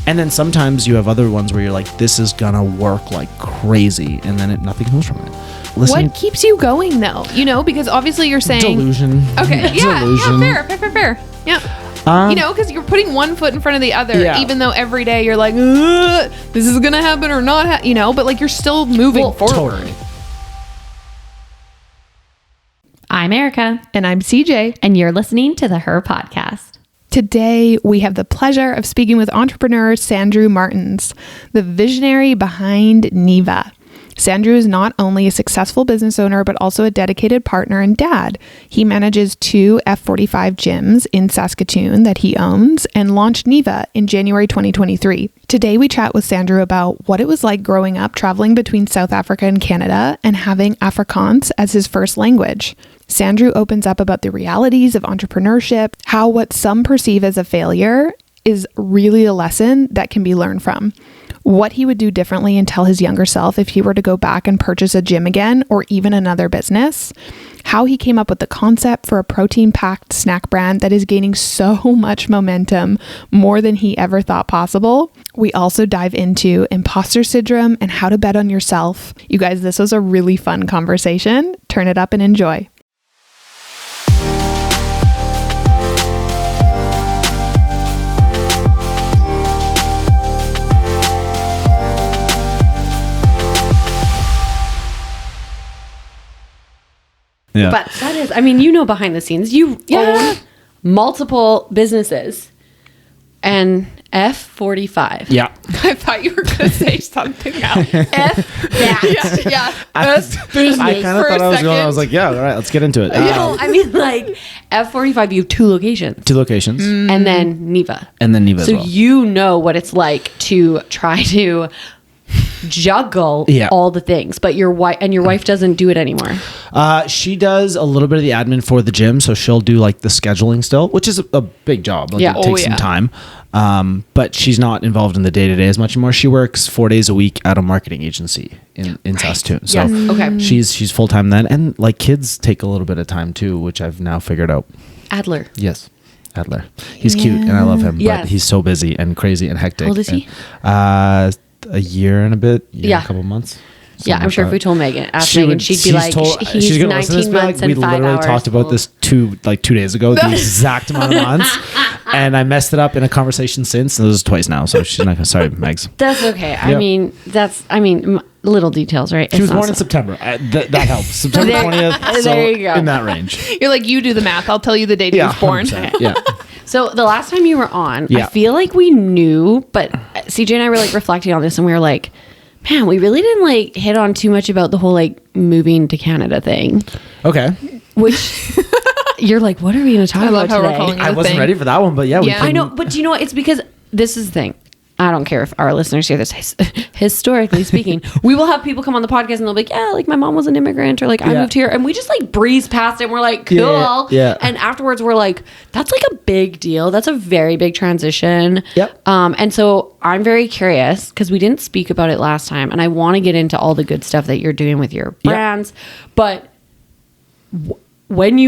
And then sometimes you have other ones where you're like, this is gonna work like crazy, and then nothing comes from it. What keeps you going though? You know, because obviously you're saying delusion. Okay, yeah, Delusion. fair. Yeah. You know, because you're putting one foot in front of the other, even though every day you're like, this is gonna happen or not, you know, but like you're still moving forward. Totally. I'm Erica. And I'm CJ. And you're listening to the Her Podcast. Today, we have the pleasure of speaking with entrepreneur Sandrew Martins, the visionary behind Neeva. Sandrew is not only a successful business owner, but also a dedicated partner and dad. He manages 2 F45 gyms in Saskatoon that he owns and launched Neeva in January 2023. Today, we chat with Sandrew about what it was like growing up traveling between South Africa and Canada and having Afrikaans as his first language. Sandrew opens up about the realities of entrepreneurship, how what some perceive as a failure is really a lesson that can be learned from, what he would do differently and tell his younger self if he were to go back and purchase a gym again or even another business, how he came up with the concept for a protein-packed snack brand that is gaining so much momentum, more than he ever thought possible. We also dive into imposter syndrome and how to bet on yourself. You guys, this was a really fun conversation. Turn it up and enjoy. Yeah. But that is, I mean, you know, behind the scenes, you own multiple businesses and F45. Yeah. I thought you were going to say something else. Yeah. I kind of thought I was going, I was like, yeah, all right, let's get into it. I mean, like, F45, you have 2 locations. 2 locations. And then Neeva. And then Neeva as well. So you know what it's like to try to juggle all the things, but your wife doesn't do it anymore. She does a little bit of the admin for the gym, so she'll do like the scheduling still, which is a big job. Like, it takes some time, but she's not involved in the day-to-day as much anymore. She works 4 days a week at a marketing agency in Saskatoon, so okay, she's full-time then, and like kids take a little bit of time too, which I've now figured out. Adler. Yes, Adler. He's cute and I love him, but he's so busy and crazy and hectic. How old is he? A year and a bit, a couple months. I'm sure if we told Megan, she'd be like, he's 19 months and 5 hours. We literally talked about this 2 days ago, the exact amount of months, and I messed it up in a conversation since. And it was twice now, so she's not gonna. Sorry, Megs. That's okay. I mean, little details, right? She was born in September. That helps. September 20th. There you go. In that range. You're like, you do the math. I'll tell you the date he was born. Yeah. So the last time you were on, I feel like we knew, but CJ and I were like reflecting on this, and we were like, man, we really didn't like hit on too much about the whole like moving to Canada thing. Okay. Which you're like, what are we going to talk about today? I wasn't ready for that one, but I know, but do you know what? It's because this is the thing. I don't care if our listeners hear this. Historically speaking, we will have people come on the podcast and they'll be like, yeah, like my mom was an immigrant, or like I moved here, and we just like breeze past it and we're like, cool. Yeah. And afterwards we're like, that's like a big deal. That's a very big transition. Yep. And so I'm very curious because we didn't speak about it last time, and I want to get into all the good stuff that you're doing with your brands. But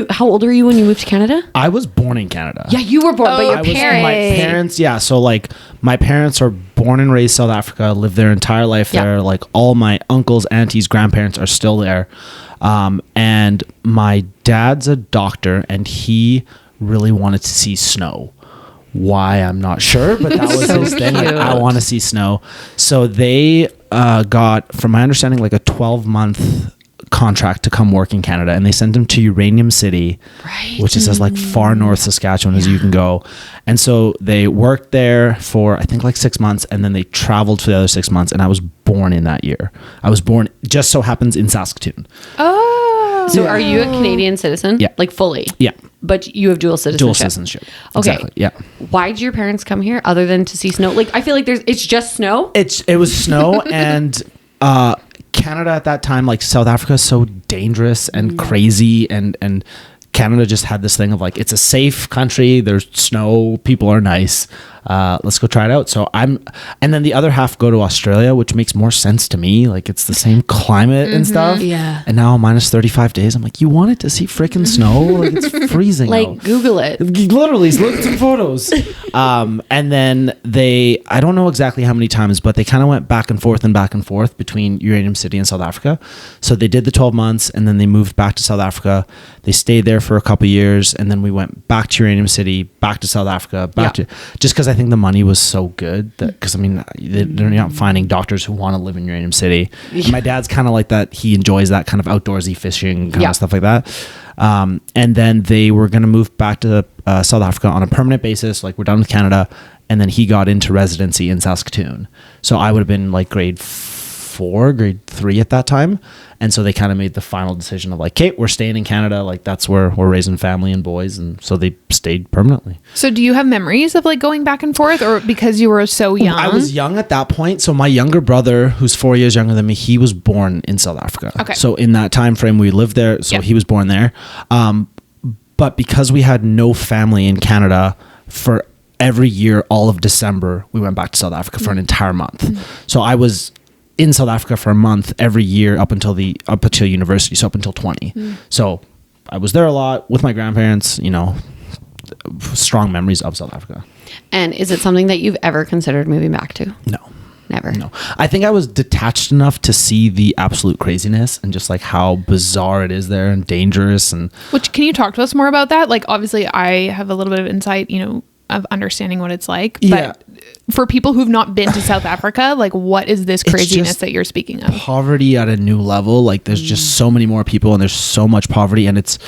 how old were you when you moved to Canada? I was born in Canada. Yeah, you were born, but your parents. My parents, so like my parents are born and raised South Africa, lived their entire life there. Like all my uncles, aunties, grandparents are still there. And my dad's a doctor, and he really wanted to see snow. Why, I'm not sure, but that was his thing. Like, I want to see snow. So they got, from my understanding, like a 12-month contract to come work in Canada, and they sent him to Uranium City, which is as like far north Saskatchewan as you can go. And so they worked there for I think like 6 months, and then they traveled for the other 6 months, and I was born in that year. I was born, just so happens, in Saskatoon. So are you a Canadian citizen? Yeah. Like fully? Yeah. But you have dual citizenship? Dual citizenship. Okay. Exactly. Yeah. Why did your parents come here other than to see snow? Like, I feel like it's just snow. It was snow and Canada at that time, like South Africa is so dangerous and crazy, and Canada just had this thing of like, it's a safe country, there's snow, people are nice, let's go try it out. So and then the other half go to Australia, which makes more sense to me. Like it's the same climate and stuff. Yeah. And now minus 35 days. I'm like, you wanted to see freaking snow? Like it's freezing. Like out. Google it. Literally, look at some photos. And then I don't know exactly how many times, but they kind of went back and forth between Uranium City and South Africa. So they did the 12 months and then they moved back to South Africa. They stayed there for a couple years and then we went back to Uranium City, back to South Africa, just because I think the money was so good that, because I mean, they're not finding doctors who want to live in Uranium City. And my dad's kind of like that. He enjoys that kind of outdoorsy fishing kind of stuff like that. And then they were going to move back to South Africa on a permanent basis. Like we're done with Canada. And then he got into residency in Saskatoon. So I would have been like grade 3 at that time. And so they kind of made the final decision of like, okay, we're staying in Canada. Like that's where we're raising family and boys. And so they stayed permanently. So do you have memories of like going back and forth, or because you were so young? I was young at that point. So my younger brother, who's 4 years younger than me, he was born in South Africa. Okay. So in that time frame, we lived there. So he was born there. But because we had no family in Canada, for every year, all of December, we went back to South Africa for an entire month. So I was in South Africa for a month every year up until university, so up until 20. So I was there a lot with my grandparents, you know, strong memories of South Africa. And is it something that you've ever considered moving back to? No. Never. No. I think I was detached enough to see the absolute craziness and just like how bizarre it is there and dangerous. And which, can you talk to us more about that? Like, obviously I have a little bit of insight, you know, of understanding what it's like, but for people who've not been to South Africa, like what is this craziness that you're speaking of? Poverty at a new level. Like there's just so many more people and there's so much poverty, and it's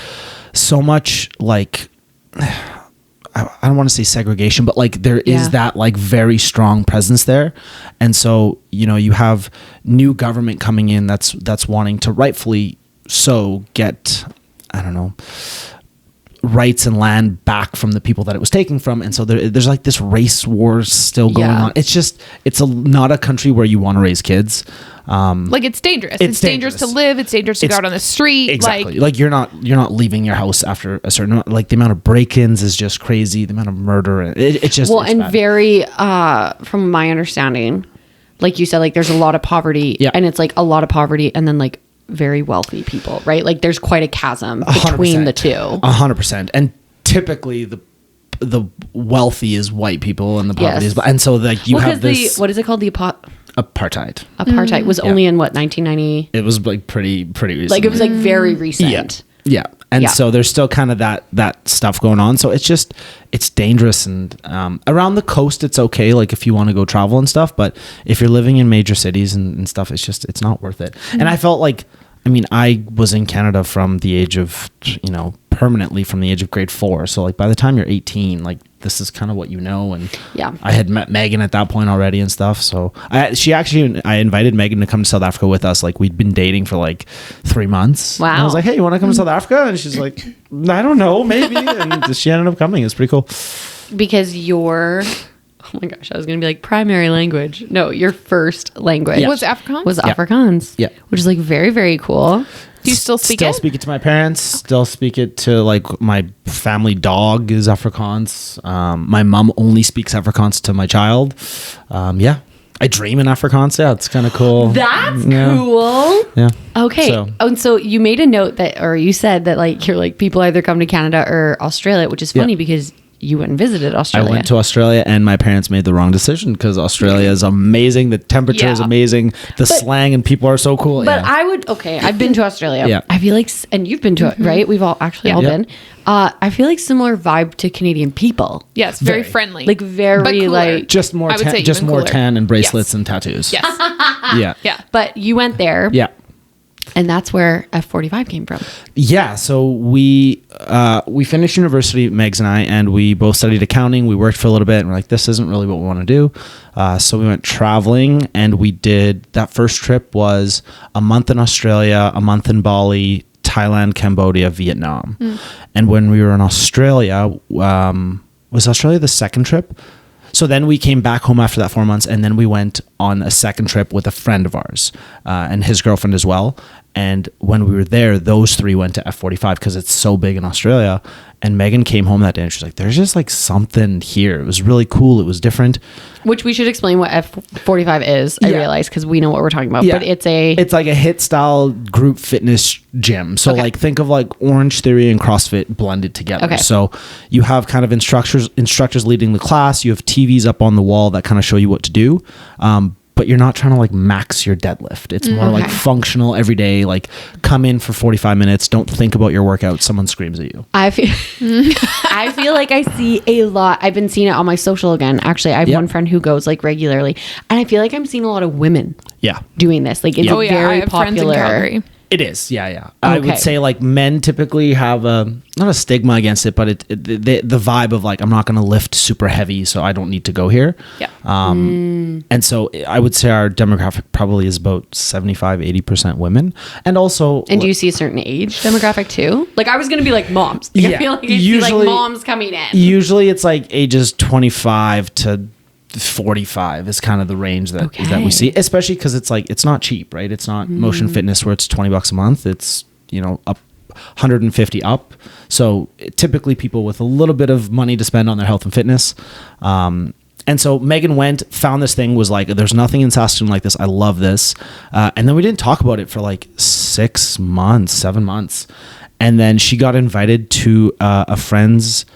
so much like, I don't want to say segregation, but like there is that like very strong presence there. And so, you know, you have new government coming in that's wanting to rightfully so get, I don't know, rights and land back from the people that it was taking from. And so there's like this race war still going on. It's not a country where you want to raise kids. Like it's dangerous. It's dangerous to live. It's dangerous to go out on the street. Exactly. Like you're not leaving your house after a certain amount. Like the amount of break-ins is just crazy. The amount of murder. It's just, well, it's and bad. very, from my understanding, like you said, like there's a lot of poverty and it's like a lot of poverty and then like very wealthy people, right? Like there's quite a chasm between the two. 100%. And typically the wealthy is white people and the poverty is, and so like you have this, what is it called? The apartheid was only in what, 1990? It was like pretty recent. Like it was like very recent. Yeah. And so there's still kind of that stuff going on. So it's dangerous. And around the coast, it's okay. Like if you want to go travel and stuff, but if you're living in major cities and stuff, it's not worth it. And I felt like, I mean, I was in Canada from the age of, you know, permanently from the age of grade 4. So like by the time you're 18, like this is kind of what you know. And I had met Megan at that point already and stuff. So I invited Megan to come to South Africa with us. Like we'd been dating for like 3 months. Wow. And I was like, hey, you want to come to South Africa? And she's like, I don't know, maybe. And she ended up coming. It's pretty cool. Because oh my gosh, I was going to be like primary language. No, your first language was Afrikaans? Was Afrikaans. Yeah. Which is like very, very cool. Do you still speak it? Still speak it to my parents. Still speak it to like my family dog is Afrikaans. My mom only speaks Afrikaans to my child. I dream in Afrikaans. Yeah, it's kind of cool. That's cool. Yeah. Okay. So you made a note or you said that like you're like people either come to Canada or Australia, which is funny because you went and visited Australia. I went to Australia and my parents made the wrong decision because Australia is amazing. The temperature is amazing. The slang and people are so cool. But I've been to Australia. Yeah. I feel like, and you've been to it, right? We've all been. I feel like similar vibe to Canadian people. Yes, very friendly. Like very like. Just more tan and bracelets and tattoos. Yes. Yeah. But you went there. Yeah. And that's where F45 came from. Yeah, so we finished university, Megs and I, and we both studied accounting. We worked for a little bit, and we're like, this isn't really what we want to do. So we went traveling, and we did, that first trip was a month in Australia, a month in Bali, Thailand, Cambodia, Vietnam. And when we were in Australia, was Australia the second trip? So then we came back home after that 4 months, and then we went on a second trip with a friend of ours and his girlfriend as well. And when we were there, those three went to F45 because it's so big in Australia. And Megan came home that day and she's like, there's just like something here. It was really cool. It was different. Which we should explain what F45 is, I realize, because we know what we're talking about. Yeah. But it's like a HIIT style group fitness gym. So like think of like Orange Theory and CrossFit blended together. Okay. So you have kind of instructors leading the class. You have TVs up on the wall that kind of show you what to do. But you're not trying to like max your deadlift. It's more like functional every day. Like come in for 45 minutes. Don't think about your workout. Someone screams at you. I feel like I see a lot. I've been seeing it on my social again. Actually, I have one friend who goes like regularly, and I feel like I'm seeing a lot of women doing this. Like it's very I have popular. Friends in Calgary. It is, yeah. I would say like men typically have not a stigma against it, but the vibe of like, I'm not going to lift super heavy, so I don't need to go here. Yeah. And so I would say our demographic probably is about 75-80% women, and also. And do you see a certain age demographic too? Like I was going to be like moms. Like, I feel like you see like moms coming in. Usually it's like ages 25 to 45 is kind of the range that we see, especially because it's like it's not cheap, right? It's not motion fitness where it's $20 a month. It's up 150 up. So typically people with a little bit of money to spend on their health and fitness. And so Megan found this thing, was like, there's nothing in Saskatoon like this. I love this. And then we didn't talk about it for like 7 months. And then she got invited to a friend's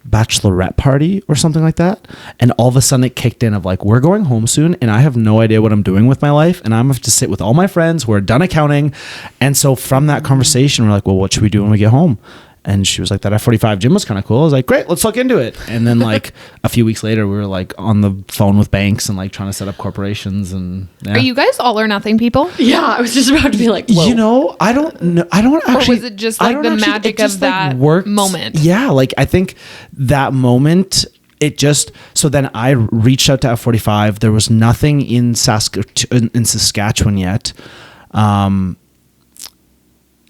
bachelorette party or something like that, and all of a sudden it kicked in of like, we're going home soon and I have no idea what I'm doing with my life, and I'm gonna have to sit with all my friends who are done accounting. And so from that conversation we're like, well, what should we do when we get home? And she was like, that F45 gym was kind of cool. I was like, great, let's look into it. And then like a few weeks later, we were like on the phone with banks and like trying to set up corporations. And Are you guys all or nothing people? Yeah, I was just about to be like, whoa. I don't know. I don't actually. Or was it just like the magic of that moment? Yeah, like I think that moment. So then I reached out to F45. There was nothing in Saskatchewan yet.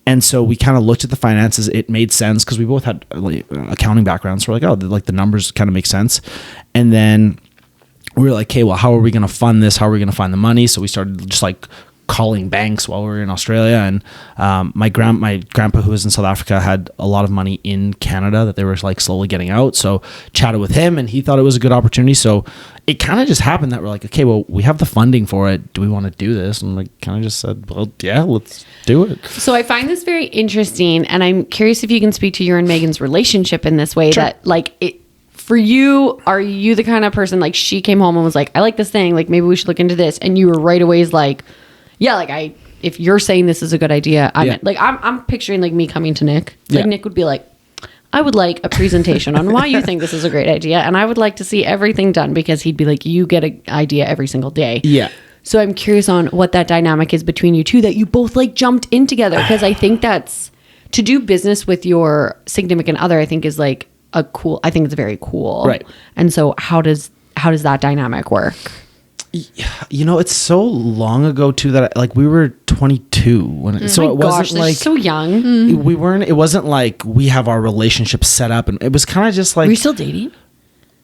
And so we kind of looked at the finances. It made sense because we both had like, accounting backgrounds. So we're like, oh, like the numbers kind of make sense. And then we were like, okay, well, how are we going to fund this? How are we going to find the money? So we started just like calling banks while we were in Australia. And my grandpa, who was in South Africa, had a lot of money in Canada that they were like slowly getting out. So chatted with him and he thought it was a good opportunity. So it kind of just happened that we're like, okay, well, we have the funding for it. Do we want to do this? And like kind of just said, well, yeah, let's do it. So I find this very interesting, and I'm curious if you can speak to your and Megan's relationship in this way. Sure. That like it for you, are you the kind of person like she came home and was like, I like this thing, like maybe we should look into this, and you were right away like, yeah, like if you're saying this is a good idea, I'm picturing like me coming to Nick. Like Nick would be like, I would like a presentation on why you think this is a great idea, and I would like to see everything done, because he'd be like, you get an idea every single day. Yeah. So I'm curious on what that dynamic is between you two, that you both like jumped in together, because I think that's, to do business with your significant other, I think is like I think it's very cool. Right. And so how does that dynamic work? It's so long ago too that like we were 22 when so it wasn't like so young. We weren't. It wasn't like we have our relationship set up, and it was kind of just like. Were you still dating?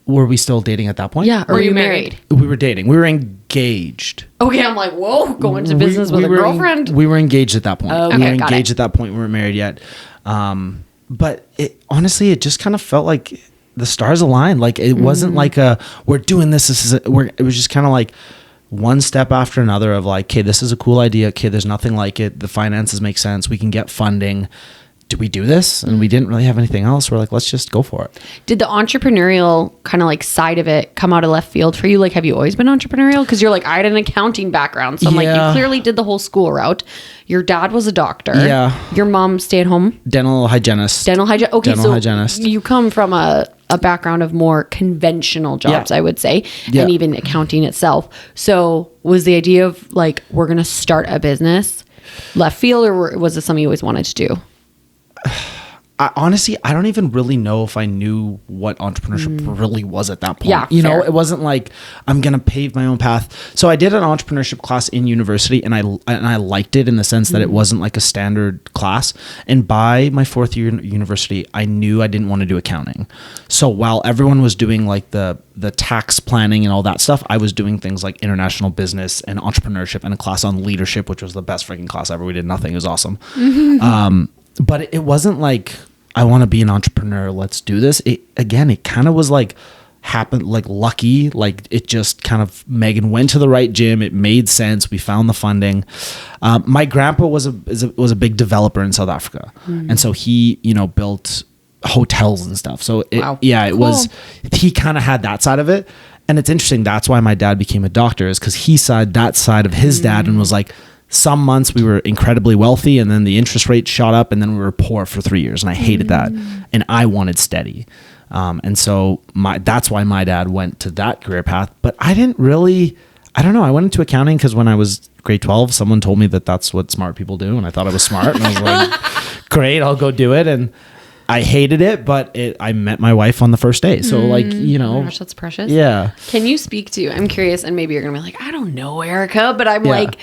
Were we still dating at that point? Yeah. Or were you married? We were dating. We were engaged. Okay, I'm like, whoa, going to business with a girlfriend. We were engaged at that point. Okay, we were engaged at that point. We weren't married yet. But it honestly, it just kind of felt like the stars aligned. Like it wasn't like we're doing this. It was just kind of like one step after another of like, okay, this is a cool idea. Okay, there's nothing like it. The finances make sense. We can get funding. Do we do this? And we didn't really have anything else. We're like, let's just go for it. Did the entrepreneurial kind of like side of it come out of left field for you? Like, have you always been entrepreneurial? Because you're like, I had an accounting background. So I'm like, you clearly did the whole school route. Your dad was a doctor. Yeah. Your mom stayed at home. Dental hygienist. Okay, dental hygienist. You come from a background of more conventional jobs, I would say, and even accounting itself. So was the idea of like, we're going to start a business left field, or was it something you always wanted to do? Honestly, I don't even really know if I knew what entrepreneurship really was at that point. Yeah, you know, it wasn't like I'm going to pave my own path. So I did an entrepreneurship class in university, and I liked it in the sense that it wasn't like a standard class. And by my fourth year in university, I knew I didn't want to do accounting. So while everyone was doing like the tax planning and all that stuff, I was doing things like international business and entrepreneurship, and a class on leadership, which was the best freaking class ever. We did nothing. It was awesome. But it wasn't like I want to be an entrepreneur. Let's do this. It kind of was like happened, like lucky, like it just kind of, Megan went to the right gym. It made sense. We found the funding. My grandpa was a big developer in South Africa. And so he, built hotels and stuff. So it was, he kind of had that side of it. And it's interesting. That's why my dad became a doctor, is because he saw that side of his dad and was like, some months we were incredibly wealthy and then the interest rate shot up and then we were poor for 3 years. And I hated that. And I wanted steady. And so that's why my dad went to that career path. But I didn't really, I don't know. I went into accounting because when I was grade 12, someone told me that that's what smart people do. And I thought I was smart. And I was like, great, I'll go do it. And I hated it, but I met my wife on the first day. So Oh my gosh, that's precious. Yeah. Can you speak to, I'm curious, and maybe you're going to be like, I don't know, Erica, but I'm like,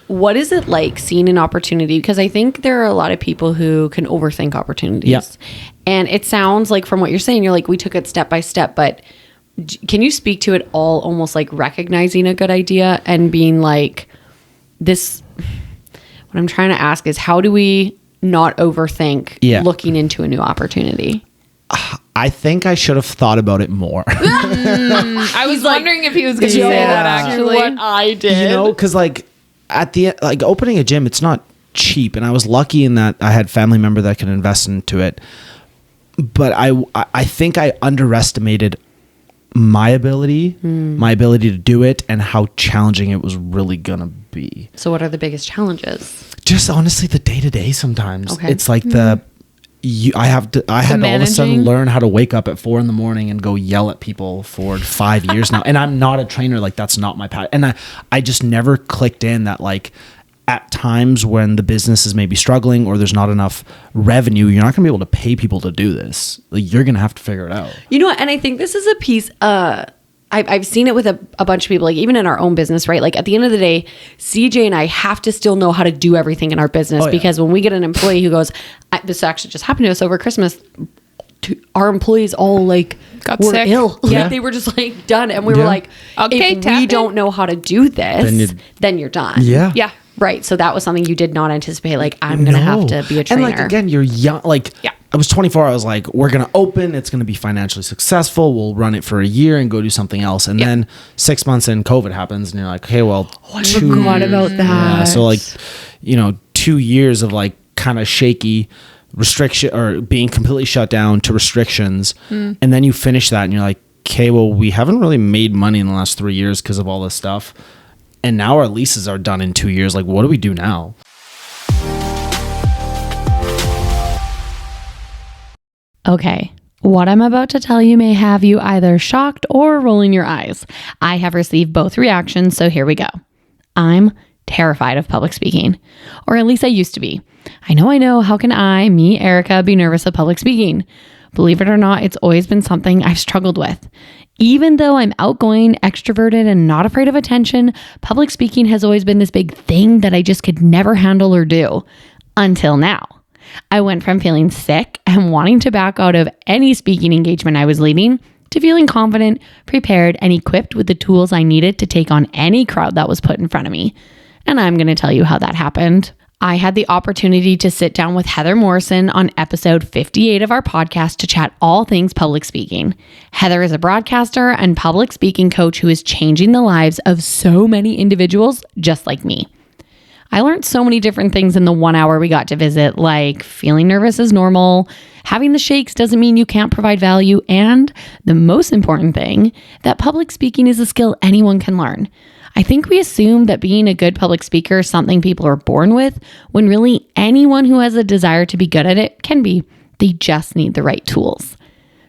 what is it like seeing an opportunity? Because I think there are a lot of people who can overthink opportunities. Yeah. And it sounds like from what you're saying, you're like, we took it step by step, but can you speak to it all almost like recognizing a good idea and being like, this, what I'm trying to ask is, how do we not overthink looking into a new opportunity? I think I should have thought about it more. I was wondering if he was going to say that actually. What I did. Because like at the end, like opening a gym, it's not cheap. And I was lucky in that I had family member that could invest into it. But I think I underestimated my ability to do it and how challenging it was really going to be. So what are the biggest challenges? Just honestly, the day-to-day sometimes. Okay. It's like I had to all of a sudden learn how to wake up at 4 a.m. and go yell at people for 5 years now. And I'm not a trainer. Like that's not my path. And I just never clicked in that like at times when the business is maybe struggling or there's not enough revenue, you're not gonna be able to pay people to do this. Like you're gonna have to figure it out. You know what? And I think this is a piece, I've seen it with a bunch of people, like even in our own business, right? Like at the end of the day, CJ and I have to still know how to do everything in our business because when we get an employee who goes, this actually just happened to us over Christmas, our employees all like were sick. ill. Like they were just like done. And we were like, okay, if we don't know how to do this, then you're done. Yeah. Right. So that was something you did not anticipate. Like, I'm going to have to be a trainer. And like, again, you're young. Like, I was 24. I was like, we're going to open. It's going to be financially successful. We'll run it for a year and go do something else. And then 6 months in, COVID happens. And you're like, okay, well, I forgot about that. Yeah, so like, 2 years of like kind of shaky restriction or being completely shut down to restrictions. And then you finish that and you're like, okay, well, we haven't really made money in the last 3 years because of all this stuff. And now our leases are done in 2 years. Like, what do we do now? Okay. What I'm about to tell you may have you either shocked or rolling your eyes. I have received both reactions, so here we go. I'm terrified of public speaking, or at least I used to be. I know. How can me, Erica, be nervous of public speaking? Believe it or not, it's always been something I've struggled with. Even though I'm outgoing, extroverted, and not afraid of attention, public speaking has always been this big thing that I just could never handle or do. Until now. I went from feeling sick and wanting to back out of any speaking engagement I was leading to feeling confident, prepared, and equipped with the tools I needed to take on any crowd that was put in front of me. And I'm going to tell you how that happened. I had the opportunity to sit down with Heather Morrison on episode 58 of our podcast to chat all things public speaking. Heather is a broadcaster and public speaking coach who is changing the lives of so many individuals just like me. I learned so many different things in the 1 hour we got to visit, like feeling nervous is normal, having the shakes doesn't mean you can't provide value, and the most important thing, that public speaking is a skill anyone can learn. I think we assume that being a good public speaker is something people are born with, when really anyone who has a desire to be good at it can be. They just need the right tools.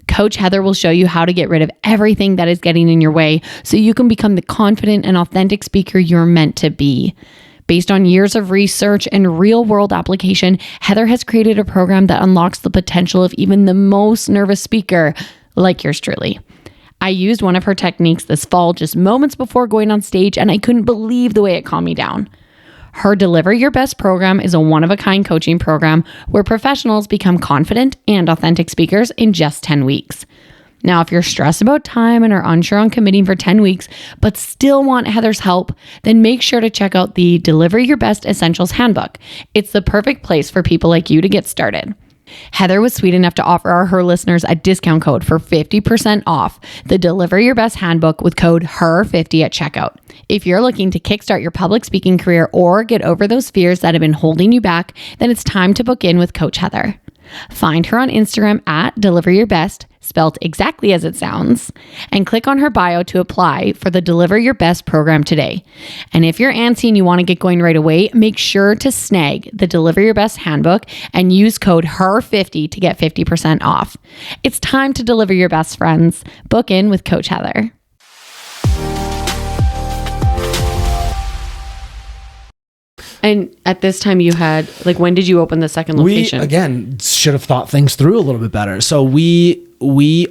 Coach Heather will show you how to get rid of everything that is getting in your way so you can become the confident and authentic speaker you're meant to be. Based on years of research and real-world application, Heather has created a program that unlocks the potential of even the most nervous speaker, like yours truly. I used one of her techniques this fall, just moments before going on stage, and I couldn't believe the way it calmed me down. Her Deliver Your Best program is a one-of-a-kind coaching program where professionals become confident and authentic speakers in just 10 weeks. Now, if you're stressed about time and are unsure on committing for 10 weeks, but still want Heather's help, then make sure to check out the Deliver Your Best Essentials Handbook. It's the perfect place for people like you to get started. Heather was sweet enough to offer her listeners a discount code for 50% off the Deliver Your Best handbook with code HER50 at checkout. If you're looking to kickstart your public speaking career or get over those fears that have been holding you back, then it's time to book in with Coach Heather. Find her on Instagram at Deliver Your Best, spelled exactly as it sounds, and click on her bio to apply for the Deliver Your Best program today. And if you're antsy and you want to get going right away, make sure to snag the Deliver Your Best handbook and use code HER50 to get 50% off. It's time to deliver your best, friends. Book in with Coach Heather. And at this time you had, like, when did you open the second location? We, again, should have thought things through a little bit better. So we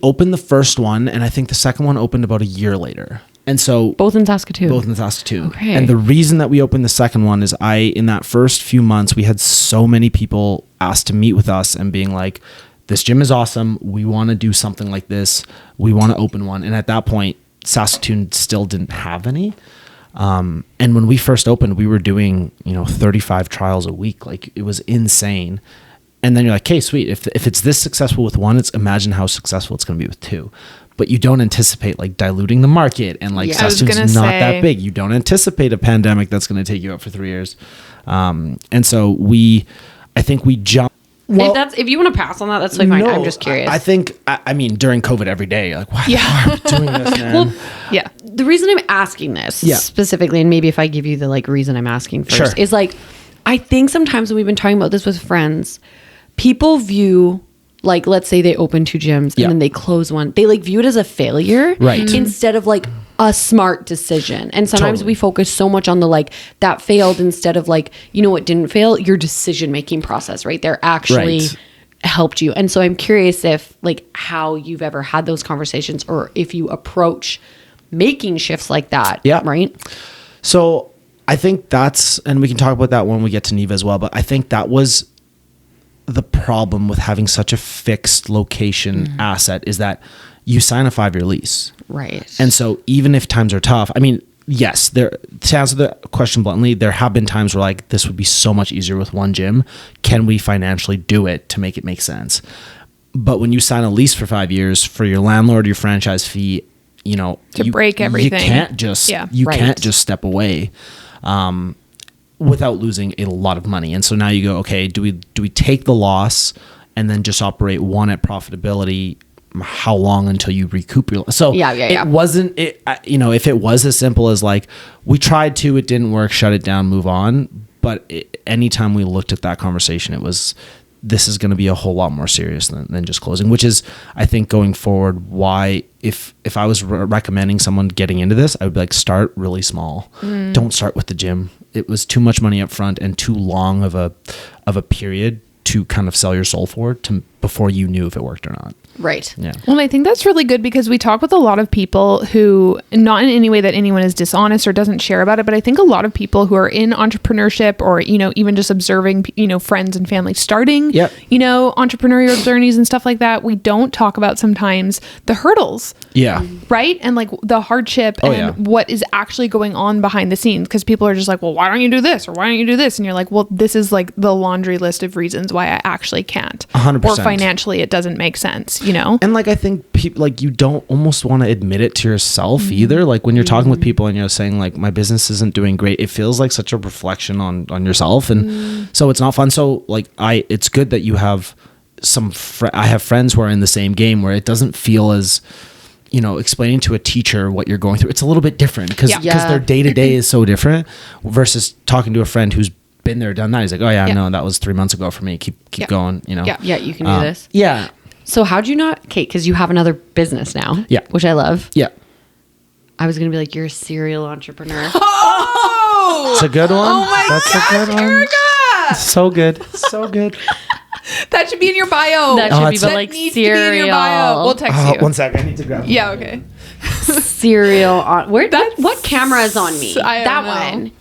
opened the first one, and I think the second one opened about a year later. And so both in Saskatoon. Okay. And the reason that we opened the second one is in that first few months, we had so many people asked to meet with us and being like, this gym is awesome. We want to do something like this. We want to open one. And at that point, Saskatoon still didn't have any. And when we first opened, we were doing, 35 trials a week. Like, it was insane. And then you're like, okay, sweet. If it's this successful with one, imagine how successful it's going to be with two. But you don't anticipate like diluting the market, and like Saskatoon's not that big. You don't anticipate a pandemic that's going to take you out for 3 years. And so I think we jumped. Well, if you want to pass on that, that's like fine. I'm just curious. I think, during COVID every day, like, why are we doing this, man? Well, yeah. The reason I'm asking this specifically, and maybe if I give you the like reason I'm asking first, is like, I think sometimes when we've been talking about this with friends, people view, like, let's say they open 2 gyms and then they close one. They like view it as a failure, right? Instead of like a smart decision. And sometimes we focus so much on the like that failed instead of like, what didn't fail, your decision-making process, right? They're actually helped you. And so I'm curious if like how you've ever had those conversations, or if you approach making shifts like that. Yeah. Right. So I think and we can talk about that when we get to Neeva as well, but I think that was the problem with having such a fixed location asset, is that you sign a 5-year lease. Right. And so even if times are tough, yes, to answer the question bluntly, there have been times where like, this would be so much easier with one gym. Can we financially do it to make it make sense? But when you sign a lease for 5 years, for your landlord, your franchise fee, to break everything, you can't just, can't just step away without losing a lot of money. And so now you go, okay, do we take the loss and then just operate one at profitability? How long until you recoup your so it wasn't if it was as simple as like, we tried to, it didn't work, shut it down, move on. But anytime we looked at that conversation, it was, this is going to be a whole lot more serious than just closing, which is, I think, going forward, why if I was recommending someone getting into this, I would be like, start really small. Don't start with the gym. It was too much money up front and too long of a period to kind of sell your soul for before you knew if it worked or not. Right. Yeah. Well, I think that's really good, because we talk with a lot of people who, not in any way that anyone is dishonest or doesn't share about it, but I think a lot of people who are in entrepreneurship, or, even just observing, friends and family starting, entrepreneurial journeys and stuff like that, we don't talk about sometimes the hurdles. Yeah. Right. And like the hardship what is actually going on behind the scenes. Because people are just like, well, why don't you do this? Or why don't you do this? And you're like, well, this is like the laundry list of reasons why I actually can't. 100%. Or financially it doesn't make sense, And like, I think people, like, you don't almost want to admit it to yourself either. Like, when you're talking with people and you're saying like, my business isn't doing great, it feels like such a reflection on yourself. And so it's not fun. So like, it's good that you have I have friends who are in the same game, where it doesn't feel as, explaining to a teacher what you're going through. It's a little bit different because their day-to-day is so different, versus talking to a friend who's been there, done that. He's like, oh yeah, no, that was 3 months ago for me. Keep going, Yeah, you can do this. Yeah. So how'd you not, Kate, because you have another business now, which I love. Yeah. I was going to be like, you're a serial entrepreneur. Oh! It's a good one. Oh my gosh, Erica! So good. So good. That should be in your bio. That should be, but like, needs cereal. To be in your bio. We'll text you. 1 second. I need to grab it. Yeah, okay. Cereal on, what camera is on me? That one.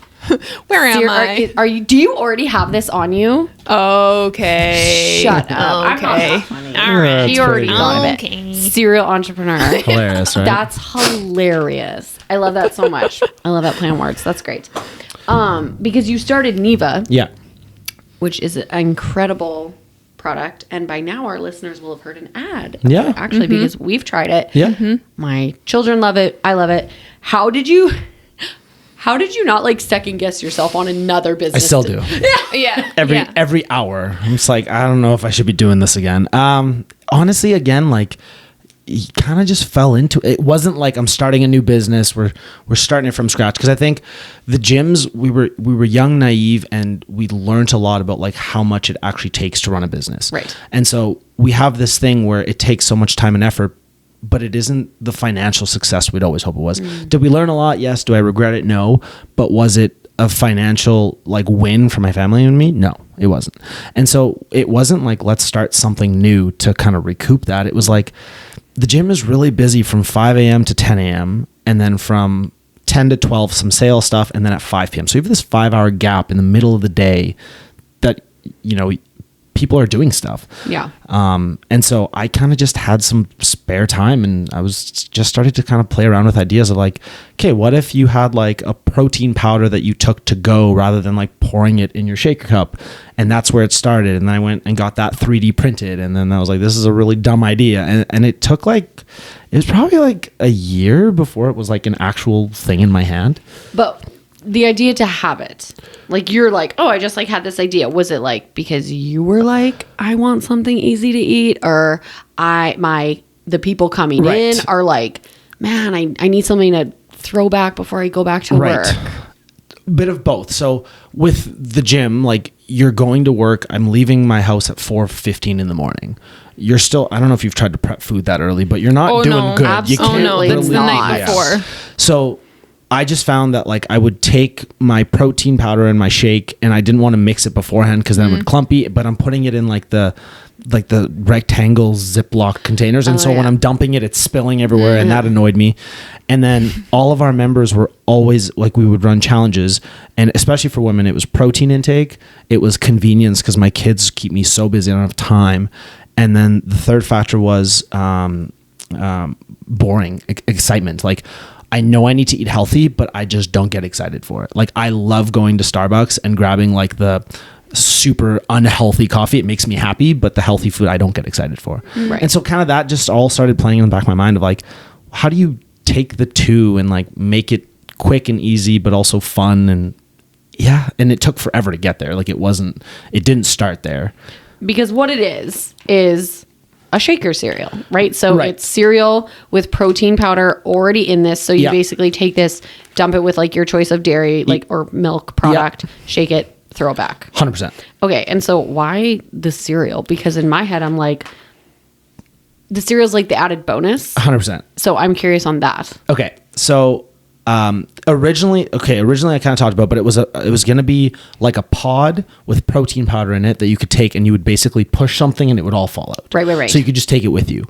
Where am I? Are you? Do you already have this on you? Okay. Shut up. Okay. All right. She already got it. Serial entrepreneur. Hilarious, right? That's hilarious. I love that so much. I love that play on words. That's great. Because you started Neeva. Yeah. Which is an incredible product, and by now our listeners will have heard an ad. Yeah. Actually, because we've tried it. Yeah. My children love it. I love it. How did you not like second guess yourself on another business? I still do. Yeah. Every hour. I'm just like, I don't know if I should be doing this again. Honestly, again, like, he kind of just fell into it. It wasn't like I'm starting a new business. We're starting it from scratch. Because I think the gyms, we were young, naive, and we learned a lot about like how much it actually takes to run a business. Right. And so we have this thing where it takes so much time and effort, but it isn't the financial success we'd always hope it was. Did we learn a lot? Yes. Do I regret it? No. But was it a financial like win for my family and me? No, it wasn't. And so it wasn't like, let's start something new to kind of recoup that. It was like, the gym is really busy from 5 a.m. to 10 a.m. and then from 10 to 12, some sales stuff. And then at 5 p.m. So you have this 5-hour gap in the middle of the day that, you know, people are doing stuff. Yeah. And so I kind of just had some spare time, and I was just started to kind of play around with ideas of like, okay, what if you had like a protein powder that you took to go rather than like pouring it in your shaker cup? And that's where it started. And then I went and got that 3D printed. And then I was like, this is a really dumb idea. And it took like, it was probably like a year before it was like an actual thing in my hand. But the idea to have it, like you're like, oh, I just like had this idea. Was it like because you were like, I want something easy to eat, or the people coming in are like, man, I need something to throw back before I go back to work. Bit of both. So with the gym, like you're going to work. I'm leaving my house at 4:15 in the morning. You're still, I don't know if you've tried to prep food that early, but you're not doing good. Absolutely. That's the night before. So I just found that like I would take my protein powder and my shake, and I didn't want to mix it beforehand because then it would clumpy, but I'm putting it in like the rectangle Ziploc containers. And so when I'm dumping it, it's spilling everywhere, and that annoyed me. And then all of our members were always like, we would run challenges, and especially for women, it was protein intake. It was convenience because my kids keep me so busy. I don't have time. And then the third factor was boring excitement. Like, I know I need to eat healthy, but I just don't get excited for it. Like, I love going to Starbucks and grabbing like the super unhealthy coffee. It makes me happy, but the healthy food I don't get excited for. Right. And so kind of that just all started playing in the back of my mind of like, how do you take the two and like make it quick and easy, but also fun? And yeah, and it took forever to get there. Like it didn't start there. Because what it is a shaker cereal, right? So it's cereal with protein powder already in this. So you basically take this, dump it with like your choice of dairy, like or milk product, shake it, throw it back. 100%. Okay. And so why the cereal? Because in my head, I'm like, the cereal's like the added bonus. 100%. So I'm curious on that. Okay. So originally I kind of talked about, but it was going to be like a pod with protein powder in it that you could take, and you would basically push something and it would all fall out. Right. So you could just take it with you.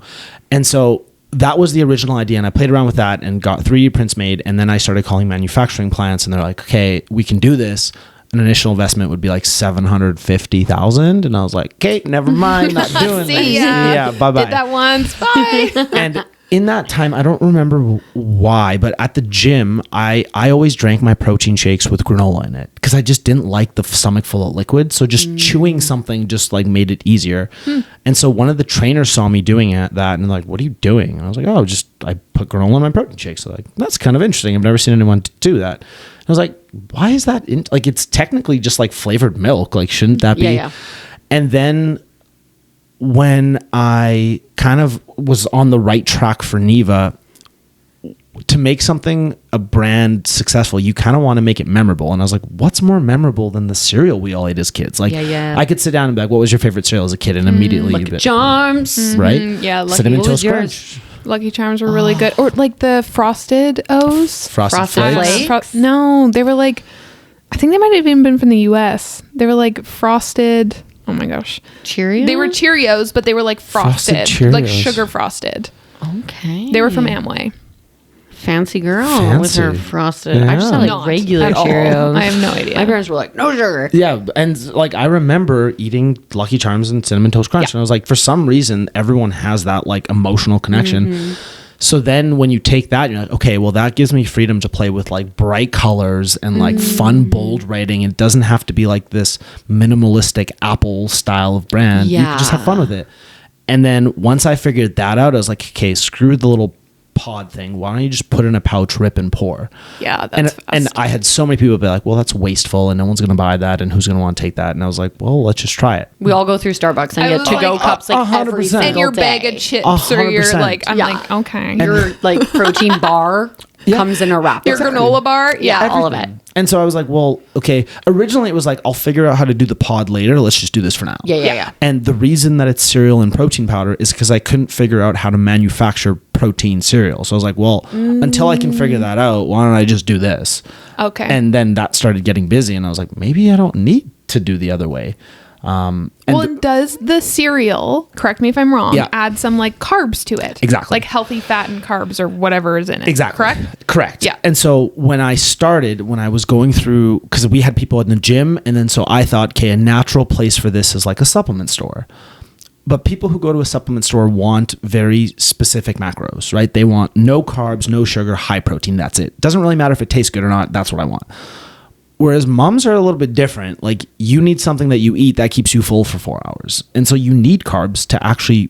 And so that was the original idea, and I played around with that and got 3D prints made. And then I started calling manufacturing plants, and they're like, okay, we can do this. An initial investment would be like $750,000, and I was like, okay, never mind, not doing this. Yeah, bye-bye. Did that once, bye. And in that time, I don't remember why, but at the gym, I always drank my protein shakes with granola in it because I just didn't like the stomach full of liquid. So just chewing something just like made it easier. And so one of the trainers saw me doing that and like, what are you doing? And I was like, oh, I put granola in my protein shakes. So like, that's kind of interesting. I've never seen anyone do that. And I was like, why is that? Like, it's technically just like flavored milk. Like, shouldn't that be? Yeah. And then when I kind of was on the right track for Neeva, to make something a brand successful, you kind of want to make it memorable. And I was like, what's more memorable than the cereal we all ate as kids? Like, I could sit down and be like, what was your favorite cereal as a kid? And immediately, Lucky Charms, right? Yeah, Cinnamon Toast Crunch. Lucky Charms were really good, or like the Frosted O's. Frosted Flakes. No, they were like, I think they might have even been from the US. They were like frosted. Oh my gosh. Cheerios? They were Cheerios, but they were like frosted. Like sugar frosted. Okay. They were from Amway. Fancy girl with her frosted. Yeah. I just had like regular Cheerios. I have no idea. My parents were like, no sugar. Yeah. And like, I remember eating Lucky Charms and Cinnamon Toast Crunch. And I was like, for some reason, everyone has that like emotional connection. So then when you take that, you're like, okay, well, that gives me freedom to play with like bright colors and like fun, bold writing. It doesn't have to be like this minimalistic Apple style of brand. You can just have fun with it. And then once I figured that out, I was like, okay, screw the little pod thing. Why don't you just put in a pouch, rip and pour? Yeah, that's and I had so many people be like, well, that's wasteful and no one's going to buy that and who's going to want to take that? And I was like, well, let's just try it. We all go through Starbucks and get to-go cups like 100%. every single and your day. bag of chips or your 100%. like, I'm like, okay. Your like protein bar comes in a wrapper. Your granola bar? Yeah, all of it. And so I was like, well, okay. Originally it was like, I'll figure out how to do the pod later. Let's just do this for now. Yeah. And the reason that it's cereal and protein powder is because I couldn't figure out how to manufacture protein cereal. So I was like, well, until I can figure that out, why don't I just do this? Okay. And then that started getting busy and I was like, maybe I don't need to do the other way. Does the cereal, correct me if I'm wrong, add some like carbs to it? Exactly. Like healthy fat and carbs or whatever is in it. Exactly. Correct. Yeah. And so when I was going through, because we had people in the gym, and then so I thought, okay, a natural place for this is like a supplement store. But people who go to a supplement store want very specific macros, right? They want no carbs, no sugar, high protein. That's it. Doesn't really matter if it tastes good or not. That's what I want. Whereas mums are a little bit different. Like you need something that you eat that keeps you full for 4 hours. And so you need carbs to actually,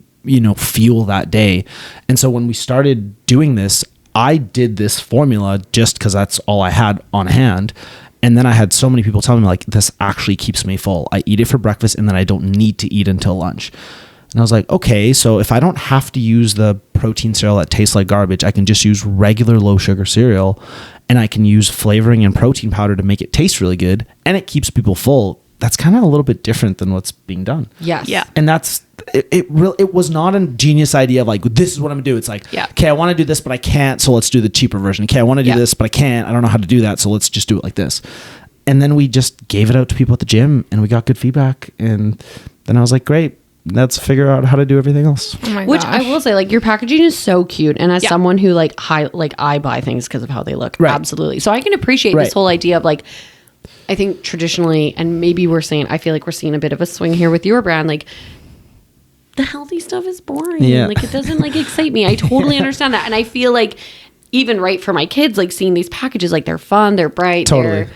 fuel that day. And so when we started doing this, I did this formula just because that's all I had on hand. And then I had so many people tell me like, this actually keeps me full. I eat it for breakfast and then I don't need to eat until lunch. And I was like, okay, so if I don't have to use the protein cereal that tastes like garbage, I can just use regular low sugar cereal and I can use flavoring and protein powder to make it taste really good and it keeps people full. That's kind of a little bit different than what's being done. Yes. Yeah. And that's, it was not a genius idea of like, this is what I'm gonna do. It's like, okay, I want to do this, but I can't. So let's do the cheaper version. Okay, I want to do this, but I can't. I don't know how to do that. So let's just do it like this. And then we just gave it out to people at the gym and we got good feedback. And then I was like, great. Let's figure out how to do everything else. Oh my Which gosh. I will say, like your packaging is so cute, and as someone who I buy things because of how they look, absolutely. So I can appreciate this whole idea of like, I think traditionally, and maybe I feel like we're seeing a bit of a swing here with your brand, like the healthy stuff is boring. Yeah. Like it doesn't like excite me. I totally understand that, and I feel like even for my kids, like seeing these packages, like they're fun, they're bright, Totally.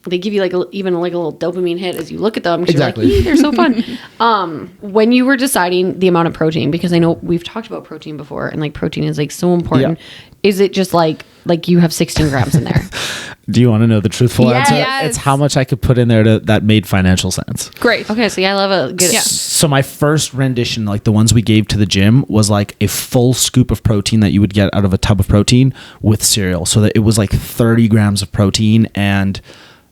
They give you even a little dopamine hit as you look at them. Exactly. You're like, they're so fun. When you were deciding the amount of protein, because I know we've talked about protein before, and like protein is like so important. Yeah. Is it just like you have 16 grams in there? Do you want to know the truthful answer? Yes. It's how much I could put in there that made financial sense. Great. Okay, so I love a good. Yeah. So my first rendition, like the ones we gave to the gym, was like a full scoop of protein that you would get out of a tub of protein with cereal. So that it was like 30 grams of protein and.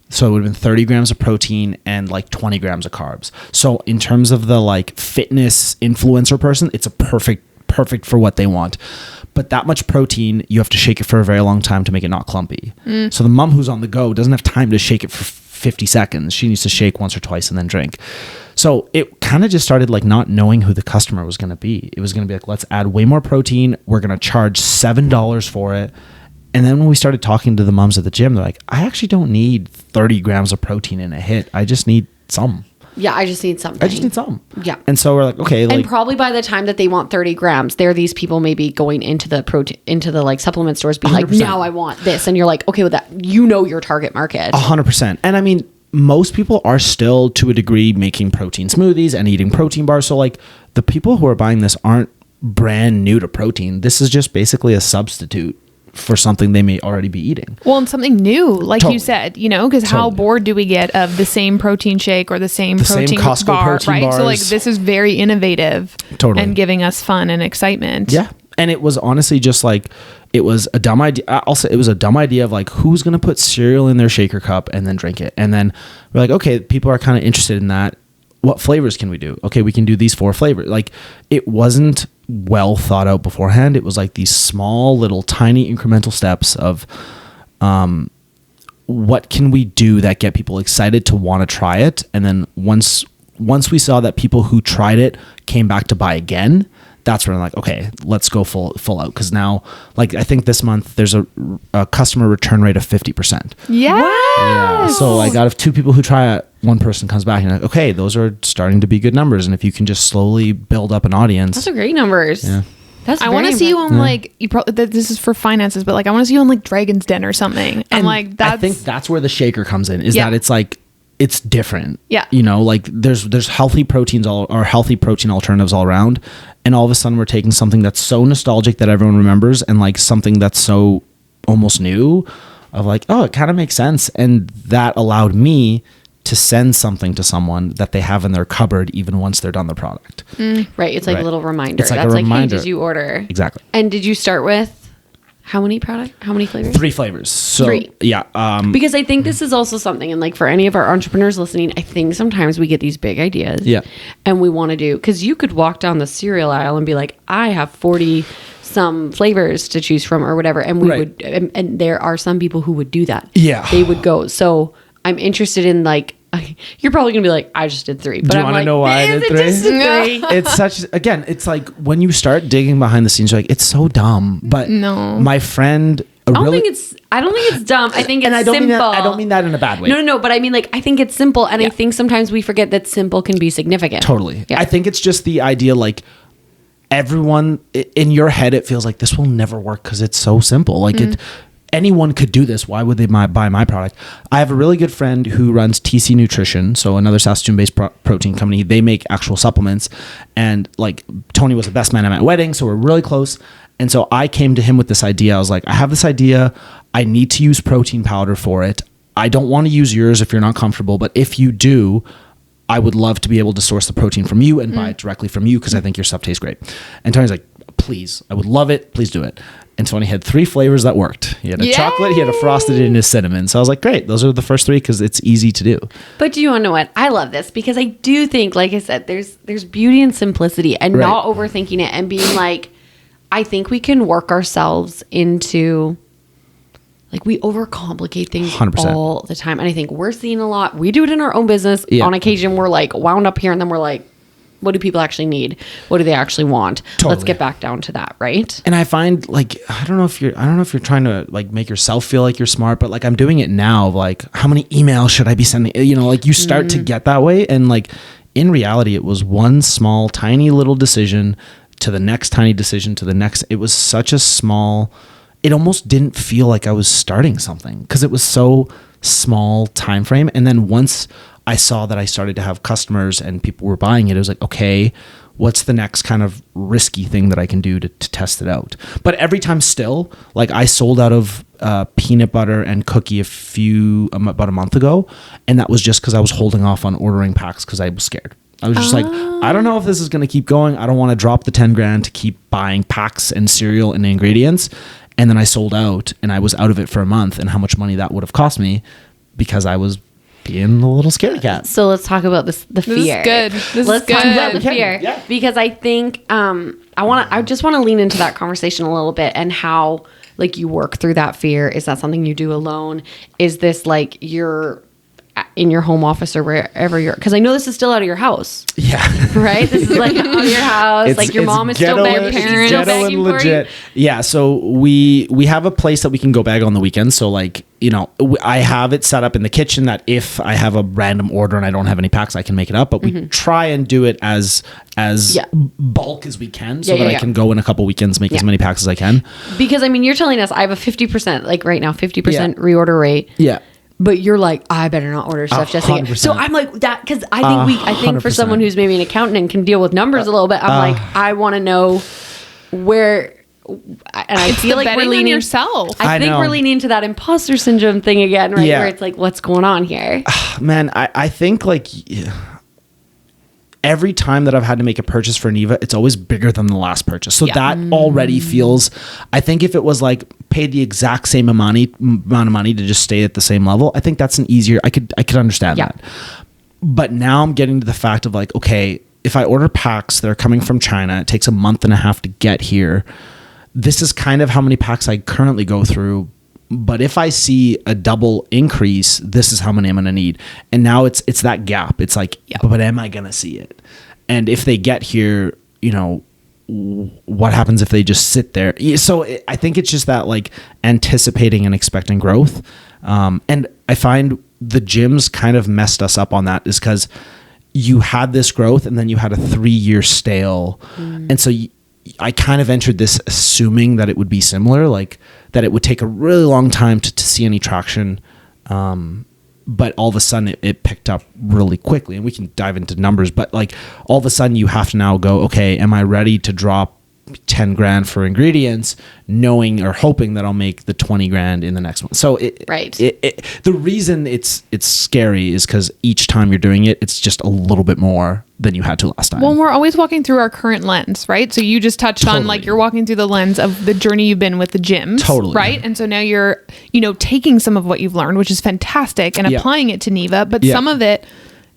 So it would have been 30 grams of protein and like 20 grams of carbs. So in terms of the like fitness influencer person, it's a perfect for what they want. But that much protein, you have to shake it for a very long time to make it not clumpy. So the mom who's on the go doesn't have time to shake it for 50 seconds. She needs to shake once or twice and then drink. So it kind of just started like not knowing who the customer was going to be. It was going to be like, let's add way more protein. We're going to charge $7 for it. And then when we started talking to the moms at the gym, they're like, I actually don't need 30 grams of protein in a hit. I just need some. Yeah, I just need something. I just need some. Yeah. And so we're like, okay. And probably by the time that they want 30 grams, there are these people maybe going into the like supplement stores being 100%. Like, now I want this. And you're like, okay, with that, your target market. 100%. And I mean, most people are still to a degree making protein smoothies and eating protein bars. So like the people who are buying this aren't brand new to protein. This is just basically a substitute for something they may already be eating. Well, and something new, like you said, because how bored do we get of the same protein shake or the same protein Costco bar, protein right? bars. So like this is very innovative and giving us fun and excitement. Yeah. And it was honestly just like, it was a dumb idea. Also, it was a dumb idea of like, who's going to put cereal in their shaker cup and then drink it? And then we're like, okay, people are kind of interested in that. What flavors can we do? Okay, we can do these 4 flavors. Like it wasn't well thought out beforehand. It was like these small little tiny incremental steps of what can we do that get people excited to want to try it. And then once we saw that people who tried it came back to buy again, that's when I'm like, okay, let's go full out. Because now, like, I think this month there's a customer return rate of 50%. Yes. Yeah. So like out of 2 people who try it, 1 person comes back and you're like, okay, those are starting to be good numbers. And if you can just slowly build up an audience. Those are great numbers. Yeah. That's I want to see you on like, you probably, this is for finances, but like, I want to see you on like Dragon's Den or something. And like, I think that's where the shaker comes in, is that it's like, it's different. Yeah. You know, like there's healthy proteins or healthy protein alternatives all around. And all of a sudden we're taking something that's so nostalgic that everyone remembers, and like something that's so almost new, of like, oh, it kind of makes sense. And that allowed me to send something to someone that they have in their cupboard even once they're done the product. Right. It's like a little reminder. It's like That's a like, reminder. hey, did you order? Exactly. And did you start with how many flavors? 3 flavors. So 3. Yeah. Because I think this is also something, and like for any of our entrepreneurs listening, I think sometimes we get these big ideas. Yeah. And we want to do, because you could walk down the cereal aisle and be like, I have 40 some flavors to choose from or whatever. And we would, and there are some people who would do that. Yeah. They would go. So I'm interested in like, you're probably gonna be like, I just did 3. But Do you I'm want to like, know why I did 3? Just 3? It's such, again, it's like when you start digging behind the scenes, you're like, it's so dumb. But No. my friend, I don't think it's dumb. I think it's simple. I don't mean that in a bad way. No. But I mean, like, I think it's simple, and I think sometimes we forget that simple can be significant. Totally. Yeah. I think it's just the idea, like, everyone in your head, it feels like this will never work because it's so simple. Like anyone could do this. Why would they buy my product? I have a really good friend who runs TC Nutrition, so another Saskatoon-based protein company. They make actual supplements, and like Tony was the best man at my wedding, so we're really close. And so I came to him with this idea. I was like, I have this idea. I need to use protein powder for it. I don't want to use yours if you're not comfortable, but if you do, I would love to be able to source the protein from you and buy it directly from you because I think your stuff tastes great. And Tony's like, please, I would love it. Please do it. And Tony had 3 flavors that worked. He had a chocolate, he had a frosted, and a cinnamon. So I was like, great. Those are the first 3 because it's easy to do. But do you want to know what? I love this because I do think, like I said, there's beauty in simplicity and not overthinking it and being like, I think we can work ourselves into, like, we overcomplicate things 100%. all the time. And I think we're seeing a lot. We do it in our own business. Yeah. On occasion, we're like wound up here and then we're like, what do people actually need? What do they actually want? Totally. Let's get back down to that, right? And I find, like, I don't know if you're trying to like make yourself feel like you're smart, but like I'm doing it now. Like, how many emails should I be sending? You know, like you start to get that way. And like in reality, it was one small, tiny little decision to the next tiny decision to the next. It was such a small, it almost didn't feel like I was starting something because it was so small time frame. And then once I saw that I started to have customers and people were buying it, it was like, okay, what's the next kind of risky thing that I can do to test it out? But every time still, like I sold out of peanut butter and cookie about a month ago. And that was just because I was holding off on ordering packs because I was scared. I was just like, I don't know if this is going to keep going. I don't want to drop the 10 grand to keep buying packs and cereal and ingredients. And then I sold out and I was out of it for a month, and how much money that would have cost me because I was being the little scaredy cat. So let's talk about the fear. This is good. Let's talk about the fear. Yeah. Because I think I just want to lean into that conversation a little bit and how like you work through that fear. Is that something you do alone? Is this like you're in your home office or wherever you're, because I know this is still out of your house. Yeah. Right? This is like out of your house. Like your mom is still begging, she's still begging for you. Yeah. So we have a place that we can go bag on the weekends. So like, you know, I have it set up in the kitchen that if I have a random order and I don't have any packs, I can make it up. But we try and do it as bulk as we can so that I can go in a couple weekends, make as many packs as I can. Because I mean, you're telling us I have a 50%, like right now, 50% reorder rate. Yeah. But you're like, I better not order stuff just in case. So I'm like that because I think for someone who's maybe an accountant and can deal with numbers a little bit, I'm like, I want to know where. And I feel like we're leaning yourself. I think we're leaning into that imposter syndrome thing again, right? Where it's like, what's going on here? Man, I think like every time that I've had to make a purchase for Neeva, it's always bigger than the last purchase. So that already feels, I think if it was like paid the exact same amount of money to just stay at the same level, I think that's an easier, I could understand that. But now I'm getting to the fact of like, okay, if I order packs that are coming from China, it takes a month and a half to get here. This is kind of how many packs I currently go through. But if I see a double increase, this is how many I'm going to need. And now it's that gap. It's like, but am I going to see it? And if they get here, you know, what happens if they just sit there? So I think it's just that like anticipating and expecting growth. And I find the gyms kind of messed us up on that is because you had this growth and then you had a 3-year stale. And so I kind of entered this assuming that it would be similar, like that it would take a really long time to see any traction. But all of a sudden it picked up really quickly, and we can dive into numbers, but like all of a sudden you have to now go, okay, am I ready to drop 10 grand for ingredients, knowing or hoping that I'll make the 20 grand in the next one? So the reason it's scary is because each time you're doing it, it's just a little bit more than you had to last time. Well, we're always walking through our current lens, right? So you just touched on like you're walking through the lens of the journey you've been with the gyms, right? And so now you're, taking some of what you've learned, which is fantastic, and applying it to Neeva, but some of it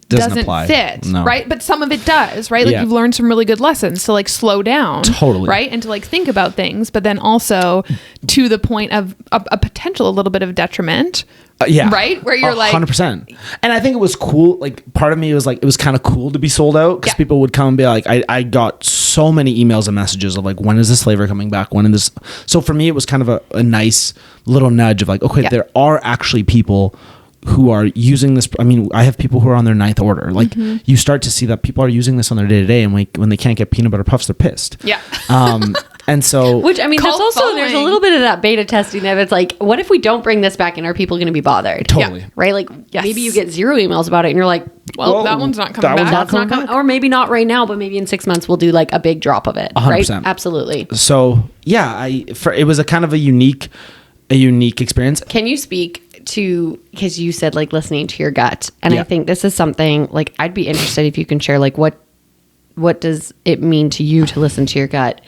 doesn't fit, right? But some of it does, right? Like you've learned some really good lessons to like slow down, right? And to like think about things, but then also to the point of a potential, a little bit of detriment, right? Where you're 100%. And I think it was cool. Like part of me was like, it was kind of cool to be sold out because people would come and be like, I got so many emails and messages of like, when is this flavor coming back? When is this? So for me, it was kind of a nice little nudge of like, okay, there are actually people who are using this. I mean, I have people who are on their 9th order. Like you start to see that people are using this on their day to day, and when they can't get peanut butter puffs, they're pissed. Yeah. And so, which I mean, that's also there's a little bit of that beta testing of it's like, what if we don't bring this back, and are people going to be bothered? Totally. Right. Like maybe you get 0 emails about it, and you're like, well, that one's not coming back. That's not coming, or maybe not right now, but maybe in 6 months we'll do like a big drop of it. 100%. Right. Absolutely. So yeah, it was a kind of a unique experience. Can you speak to, because you said like listening to your gut, and I think this is something like I'd be interested if you can share like what does it mean to you to listen to your gut?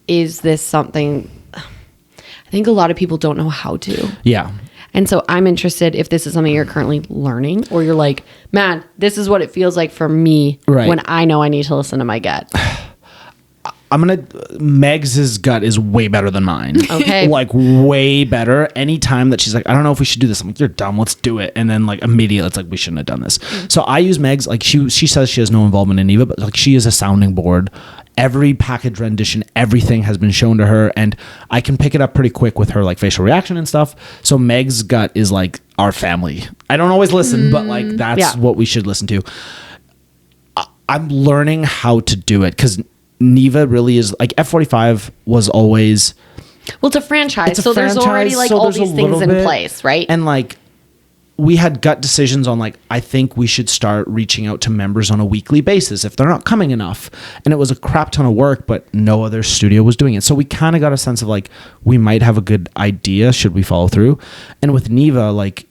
Is this something I think a lot of people don't know how to? Yeah. And so I'm interested if this is something you're currently learning, or you're like, man, this is what it feels like for me when I know I need to listen to my gut. Meg's gut is way better than mine. Okay. Like way better. Anytime that she's like, I don't know if we should do this, I'm like, you're dumb, let's do it. And then like immediately it's like, we shouldn't have done this. So I use Meg's, like she says she has no involvement in Neeva, but like she is a sounding board. Every package rendition, everything has been shown to her, and I can pick it up pretty quick with her like facial reaction and stuff. So Meg's gut is like our family. I don't always listen, but like that's what we should listen to. I'm learning how to do it because Neeva really is like F45 was always. Well, it's a franchise, so there's already like all these things in place, right? And like we had gut decisions on like, I think we should start reaching out to members on a weekly basis if they're not coming enough. And it was a crap ton of work, but no other studio was doing it. So we kind of got a sense of like, we might have a good idea. Should we follow through? And with Neeva, like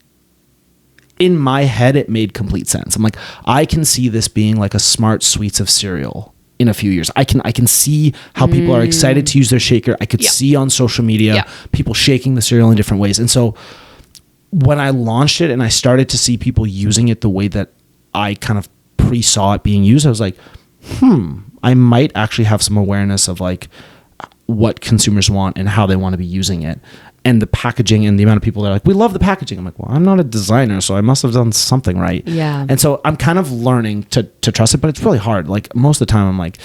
in my head, it made complete sense. I'm like, I can see this being like a Smart Sweets of cereal in a few years. I can see how people are excited to use their shaker. I could see on social media people shaking the cereal in different ways. And so when I launched it and I started to see people using it the way that I kind of pre-saw it being used, I was like, I might actually have some awareness of like what consumers want and how they want to be using it. And the packaging and the amount of people that are like, we love the packaging. I'm like, well, I'm not a designer, so I must have done something right. Yeah. And so I'm kind of learning to trust it, but it's really hard. Like most of the time I'm like,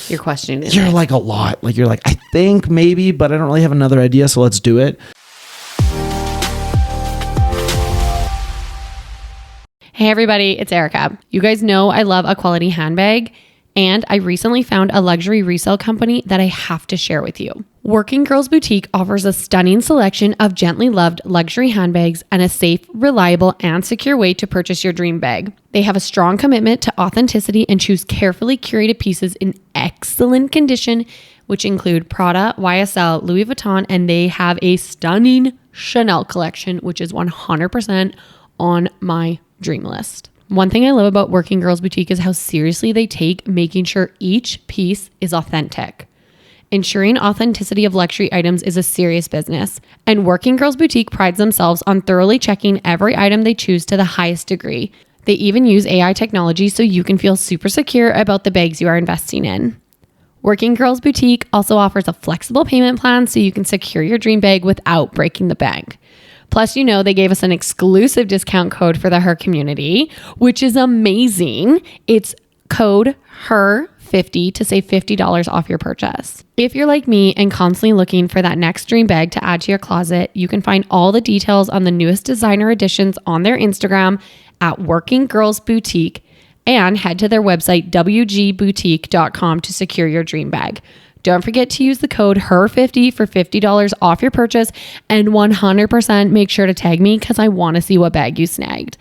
you're questioning you're like a lot. Like you're like, I think maybe, but I don't really have another idea, so let's do it. Hey everybody, it's Erica. You guys know I love a quality handbag, and I recently found a luxury resale company that I have to share with you. Working Girls Boutique offers a stunning selection of gently loved luxury handbags and a safe, reliable, and secure way to purchase your dream bag. They have a strong commitment to authenticity and choose carefully curated pieces in excellent condition, which include Prada, YSL, Louis Vuitton, and they have a stunning Chanel collection, which is 100% on my dream list. One thing I love about Working Girls Boutique is how seriously they take making sure each piece is authentic. Ensuring authenticity of luxury items is a serious business, and Working Girls Boutique prides themselves on thoroughly checking every item they choose to the highest degree. They even use AI technology so you can feel super secure about the bags you are investing in. Working Girls Boutique also offers a flexible payment plan so you can secure your dream bag without breaking the bank. Plus, they gave us an exclusive discount code for the Her community, which is amazing. It's code HER50 to save $50 off your purchase. If you're like me and constantly looking for that next dream bag to add to your closet, you can find all the details on the newest designer editions on their Instagram at Working Girls Boutique, and head to their website, wgboutique.com, to secure your dream bag. Don't forget to use the code HER50 for $50 off your purchase, and 100% make sure to tag me because I want to see what bag you snagged.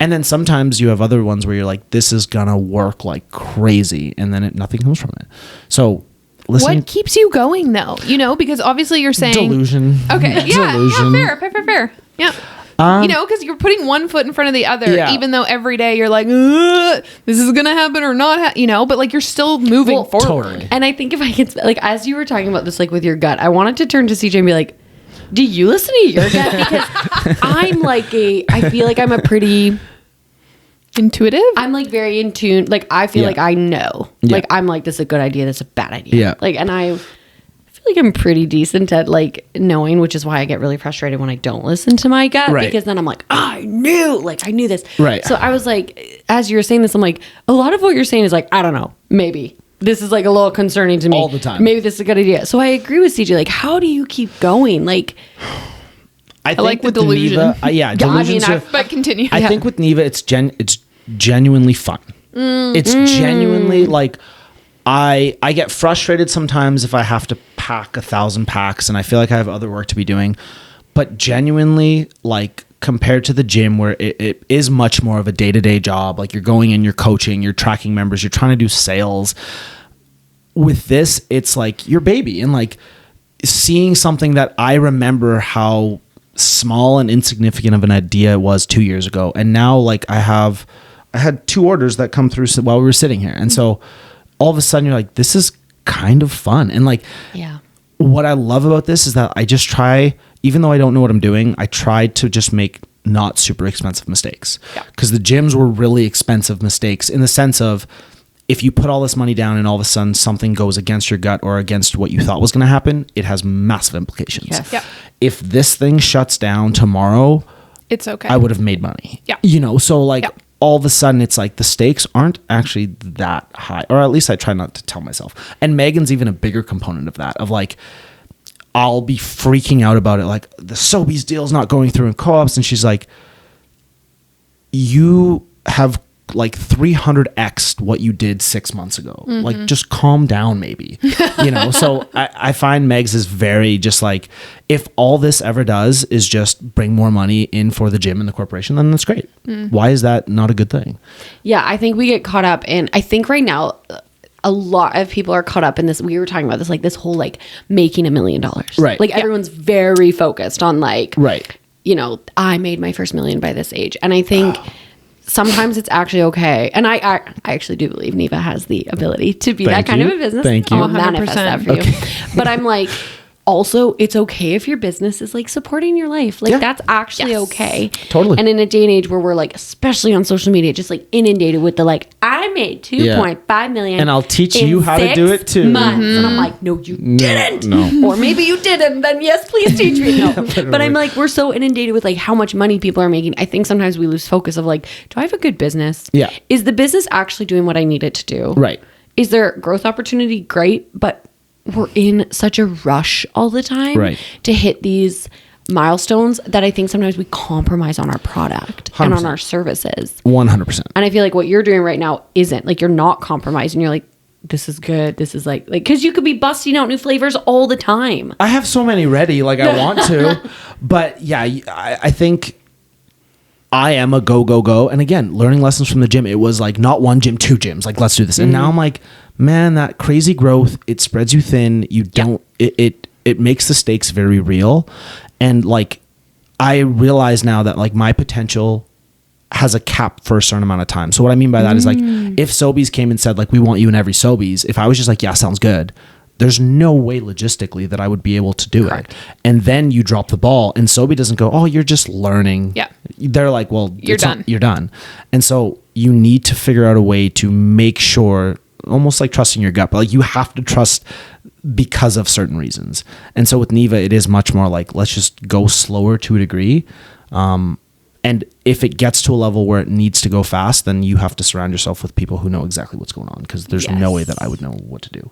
And then sometimes you have other ones where you're like, this is gonna work like crazy, and then nothing comes from it. So listening. What keeps you going though? You know, because obviously you're saying Delusion. Okay, yeah, Delusion. yeah, fair. Yeah. You know, because you're putting one foot in front of the other, Yeah. even though every day you're like, this is gonna happen or not, you know, but like you're still moving forward. Totally. And I think if I could, like, as you were talking about this, like with your gut, I wanted to turn to CJ and be like, do you listen to your gut? Because I'm like I feel like I'm a pretty Intuitive? I'm like very in tune. Like I feel like I know. Yeah. Like I'm like, this is a good idea. This is a bad idea. Yeah. Like, and I feel like I'm pretty decent at like knowing, which is why I get really frustrated when I don't listen to my gut, Right. because then I'm like, I knew this. Right. So I was like, as you were saying this, I'm like, a lot of what you're saying is like, I don't know, maybe this is like a little concerning to me All the time. Maybe this is a good idea. So I agree with CJ. Like, how do you keep going? Like, I like the with delusion. Neeva, delusions. But continue. I think with Neeva, it's genuinely fun. It's genuinely like I get frustrated sometimes if I have to pack 1,000 packs and I feel like I have other work to be doing, but genuinely, like compared to the gym where it is much more of a day-to-day job, like you're going in, you're coaching, you're tracking members, you're trying to do sales. With this, it's like your baby, and like seeing something that I remember how small and insignificant of an idea it was 2 years ago, and now like I had 2 orders that come through while we were sitting here, and so all of a sudden you're like, this is kind of fun. And like, yeah. What I love about this is that I just try, even though I don't know what I'm doing, I try to just make not super expensive mistakes, because the gyms were really expensive mistakes in the sense of, if you put all this money down and all of a sudden something goes against your gut or against what you thought was going to happen, it has massive implications. Yes. Yep. If this thing shuts down tomorrow, It's okay. I would have made money. Yeah. You know, so like Yeah. all of a sudden it's like the stakes aren't actually that high, or at least I try not to tell myself. And Megan's even a bigger component of that, of like, I'll be freaking out about it. Like the Sobeys deal's not going through in co-ops. And she's like, you have like 300x'd what you did 6 months ago. Like, just calm down maybe, you know? So I find Megs is very just like, if all this ever does is just bring more money in for the gym and the corporation, then that's great. Why is that not a good thing? Yeah, I think we get caught up in, I think right now, a lot of people are caught up in this. We were talking about this, like this whole like making $1 million. Right. Like everyone's very focused on like, Right. you know, I made my first $1 million by this age. And I think sometimes it's actually okay. And I actually do believe Neeva has the ability to be Thank that kind you. of a business. Thank you. I'll manifest that for you. But I'm like, also, it's okay if your business is like supporting your life. Like that's actually okay. Totally. And in a day and age where we're like, especially on social media, just like inundated with the like, I made 2.5 million. And I'll teach in you how to do 6 it too. months. And I'm like, no, you didn't. No. Or maybe you didn't. Then yes, please teach me. No. But I'm like, we're so inundated with like how much money people are making. I think sometimes we lose focus of like, do I have a good business? Yeah. Is the business actually doing what I need it to do? Right. Is there growth opportunity? Great. But we're in such a rush all the time to hit these milestones that I think sometimes we compromise on our product 100%. and on our services. 100%. And I feel like what you're doing right now isn't like, you're not compromising. You're like, this is good. This is like, because you could be busting out new flavors all the time. I have so many ready, like I want to, but yeah, I think I am a go. And again, learning lessons from the gym, it was like not 1 gym, 2 gyms, like let's do this. And now I'm like, man, that crazy growth, it spreads you thin. You don't, it makes the stakes very real. And like, I realize now that like my potential has a cap for a certain amount of time. So what I mean by that is like, if Sobeys came and said like, we want you in every Sobeys, if I was just like, yeah, sounds good, there's no way logistically that I would be able to do it. And then you drop the ball and Sobe doesn't go, oh, you're just learning. Yeah. They're like, well, You're done. You're done. And so you need to figure out a way to make sure, almost like trusting your gut, but like you have to trust because of certain reasons. And so with Neeva, it is much more like, let's just go slower to a degree. And if it gets to a level where it needs to go fast, then you have to surround yourself with people who know exactly what's going on, because there's no way that I would know what to do.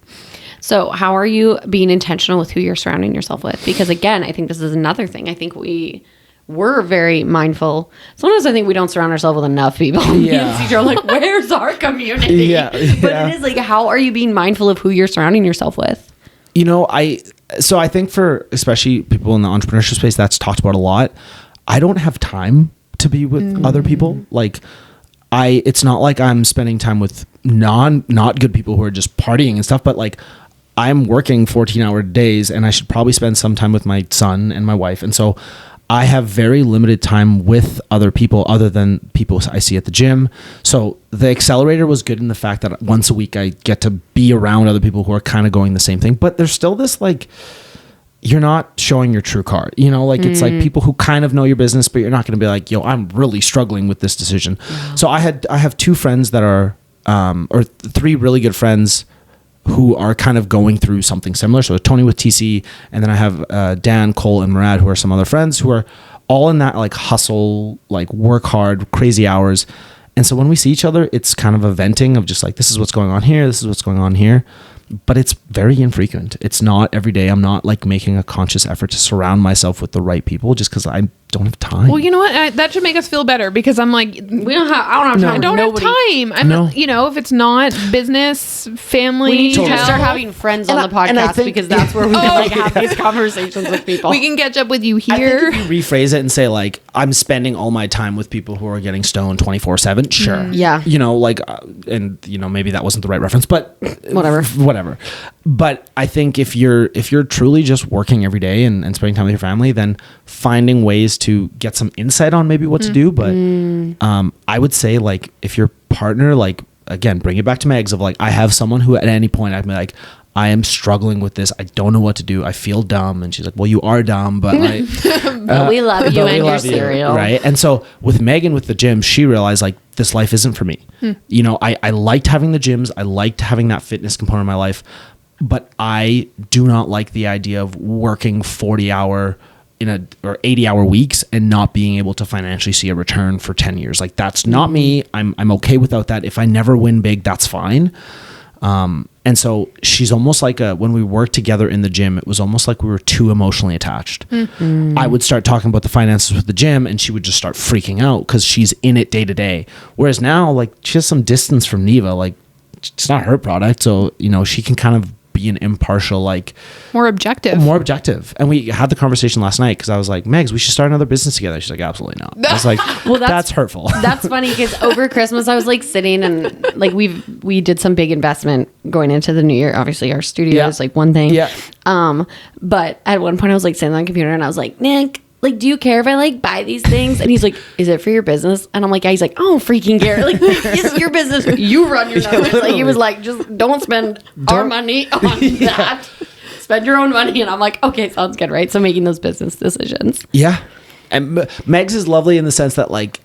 So how are you being intentional with who you're surrounding yourself with? Because again, I think this is another thing. I think we we're very mindful. Sometimes I think we don't surround ourselves with enough people. Yeah. Me and CJ are like, where's our community? Yeah. But it is like, how are you being mindful of who you're surrounding yourself with? You know, I think for especially people in the entrepreneurship space, that's talked about a lot. I don't have time to be with other people. Like it's not like I'm spending time with not good people who are just partying and stuff, but like I'm working 14-hour days and I should probably spend some time with my son and my wife. And so I have very limited time with other people other than people I see at the gym. So the accelerator was good in the fact that once a week I get to be around other people who are kind of going the same thing. But there's still this like, you're not showing your true card, you know, like it's like people who kind of know your business, but you're not going to be like, yo, I'm really struggling with this decision. Yeah. So I have two friends that are, or three really good friends who are kind of going through something similar. So Tony with TC, and then I have Dan, Cole, and Murad, who are some other friends who are all in that like hustle, like work hard, crazy hours. And so when we see each other, it's kind of a venting of just like, this is what's going on here. This is what's going on here. But it's very infrequent. It's not every day. I'm not like making a conscious effort to surround myself with the right people just because I don't have time. Well, you know what? That should make us feel better because I'm like, I don't have time. I don't have time. I'm you know, if it's not business, family, we need to health, start having friends on the podcast because that's where we can like have these conversations with people. We can catch up with you here. I think if you rephrase it and say like, I'm spending all my time with people who are getting stoned 24/7. Sure. Yeah. You know, like, and you know, maybe that wasn't the right reference, but whatever. But I think if you're truly just working every day and spending time with your family, then finding ways to get some insight on maybe what to do. But I would say like if your partner, like again, bring it back to Megs of like, I have someone who at any point I'd be like, I am struggling with this. I don't know what to do. I feel dumb. And she's like, well, you are dumb, but like, but we love you and your cereal. Right. And so with Megan, with the gym, she realized like this life isn't for me. You know, I liked having the gyms. I liked having that fitness component of my life, but I do not like the idea of working 40-hour or 80-hour weeks and not being able to financially see a return for 10 years. Like that's not me. I'm okay without that. If I never win big, that's fine. And so she's almost like when we worked together in the gym, it was almost like we were too emotionally attached. I would start talking about the finances with the gym and she would just start freaking out because she's in it day to day. Whereas now, like she has some distance from Neeva, like it's not her product. So, you know, she can kind of be an impartial, like more objective. And we had the conversation last night because I was like, Megs, we should start another business together. She's like, absolutely not. I was like, well, that's hurtful. That's funny because over Christmas I was like sitting and like we did some big investment going into the new year. Obviously our studio is like one thing. But at one point I was like sitting on the computer and I was like, Nick, like, do you care if I like buy these things? And he's like, is it for your business? And I'm like, yeah. He's like, oh, freaking care. Like, it's your business. You run your numbers. Like, he was like, just don't spend our money on that. Spend your own money. And I'm like, okay, sounds good, right? So making those business decisions. Yeah. And Megs is lovely in the sense that like,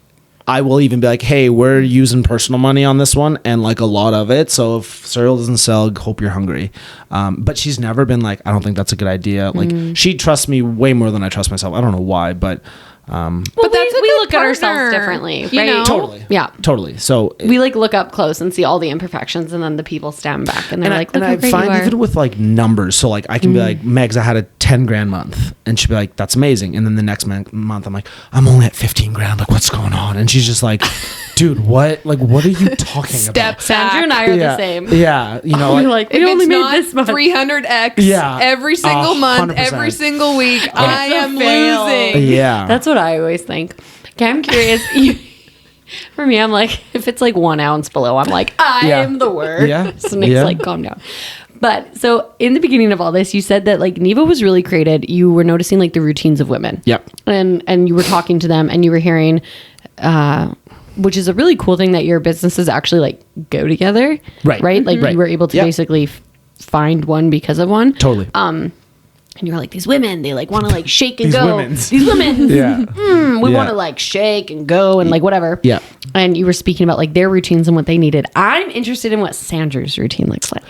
I will even be like, hey, we're using personal money on this one and like a lot of it. So if cereal doesn't sell, hope you're hungry. But she's never been like, I don't think that's a good idea. Like she trusts me way more than I trust myself. I don't know why, but but that's we look at ourselves differently, right? You know? Totally. Yeah. Totally. So we like look up close and see all the imperfections and then the people stand back and they're like, look and how I great find you are. even with like numbers, so like I can be like, Megs, I had a 10 grand month, and she'd be like, that's amazing. And then the next month I'm like, I'm only at 15 grand. Like, what's going on? And she's just like, dude, what are you talking about? Sandrew and I are the same. Yeah. You know, we're like, we only made this much. 300x every single month, 100%. Every single week, I am losing. Yeah. That's what I always think. Okay, I'm curious. For me, I'm like, if it's like 1 ounce below, I'm like, I am the worst. Yeah. So Nick's like, calm down. But so in the beginning of all this, you said that like Neeva was really created. You were noticing like the routines of women. Yep. And you were talking to them and you were hearing, which is a really cool thing that your businesses actually like go together. Right. Right. Like you were able to basically find one because of one. Totally. And you're like, these women, they like want to like shake and These go. women's. These women. We Yeah. want to like shake and go and like whatever. Yeah. And you were speaking about like their routines and what they needed. I'm interested in what Sandrew's routine looks like.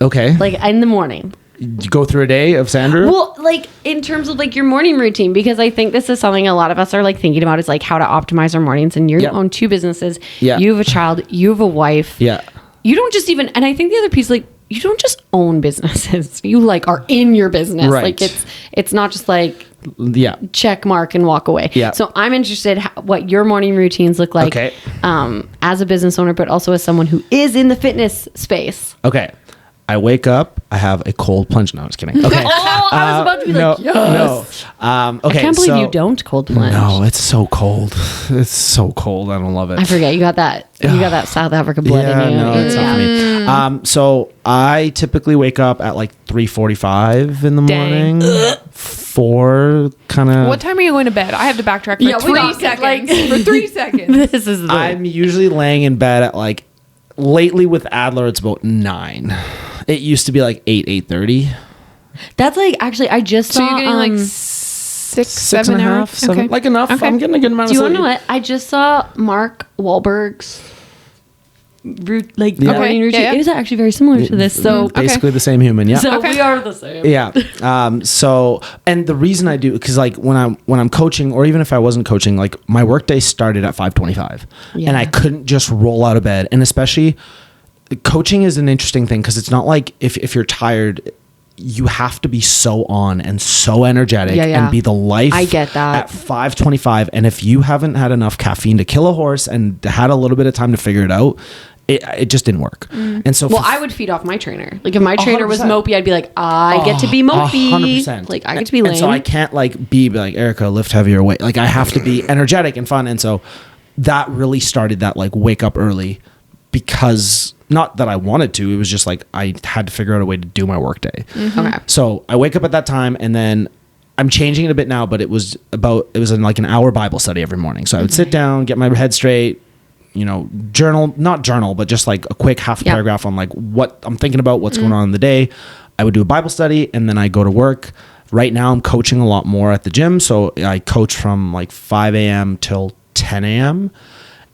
Okay. Like in the morning. You go through a day of Sandrew? Well, like in terms of like your morning routine, because I think this is something a lot of us are like thinking about is like how to optimize our mornings. And you own 2 businesses. Yeah. You have a child. You have a wife. Yeah. You don't just even, and I think the other piece, like, you don't just own businesses. You like are in your business. Right. Like it's not just like Yeah. check mark and walk away. Yeah. So I'm interested what your morning routines look like Okay. As a business owner, but also as someone who is in the fitness space. Okay. I wake up. I have a cold plunge. No, I'm just kidding. Okay. Oh, I was about to be like, yes. No. Okay. I can't believe you don't cold plunge. No, it's so cold. It's so cold. I don't love it. I forget you got that. You got that South Africa blood in you. No, it's not for me. So I typically wake up at like 3:45 in the Dang. morning. 4 kind of. What time are you going to bed? I have to backtrack for Yeah, we 3 got- seconds. like- for 3 seconds. This is the I'm usually laying in bed at like. Lately with Adler, it's about 9. It used to be like 8:30. That's like actually I just So saw. you're getting like um, 7 and a hours? half, 7, Okay. like enough. Okay. I'm getting a good amount do of you want sleep. to know what? I just saw Mark Wahlberg's Yeah. morning routine. Yeah. It is actually very similar to this. So Basically the same human. Yeah. so Okay. we are the same. Yeah. So, and the reason I do, because like when I'm coaching, or even if I wasn't coaching, like my workday started at 5:25, Yeah. and I couldn't just roll out of bed. And especially, coaching is an interesting thing because it's not like if you're tired, you have to be so on and so energetic Yeah, yeah. and be the life. I get that. At 5:25, and if you haven't had enough caffeine to kill a horse and had a little bit of time to figure it out, it just didn't work. And so, Well, I would feed off my trainer. Like if my trainer was 100%. mopey, I'd be like, I get to be mopey. 100%. Like I get to be lame. And so I can't like be like, Erica, lift heavier weight. Like I have to be energetic and fun. And so that really started that like wake up early, because not that I wanted to, it was just like I had to figure out a way to do my work day. Okay. So I wake up at that time, and then I'm changing it a bit now, but it was in like an hour Bible study every morning. So I would sit down, get my head straight, not journal, but just like a quick half Yeah. paragraph on like what I'm thinking about, what's going on in the day. I would do a Bible study, and then I go to work. Right now I'm coaching a lot more at the gym. So I coach from like 5 a.m. till 10 a.m.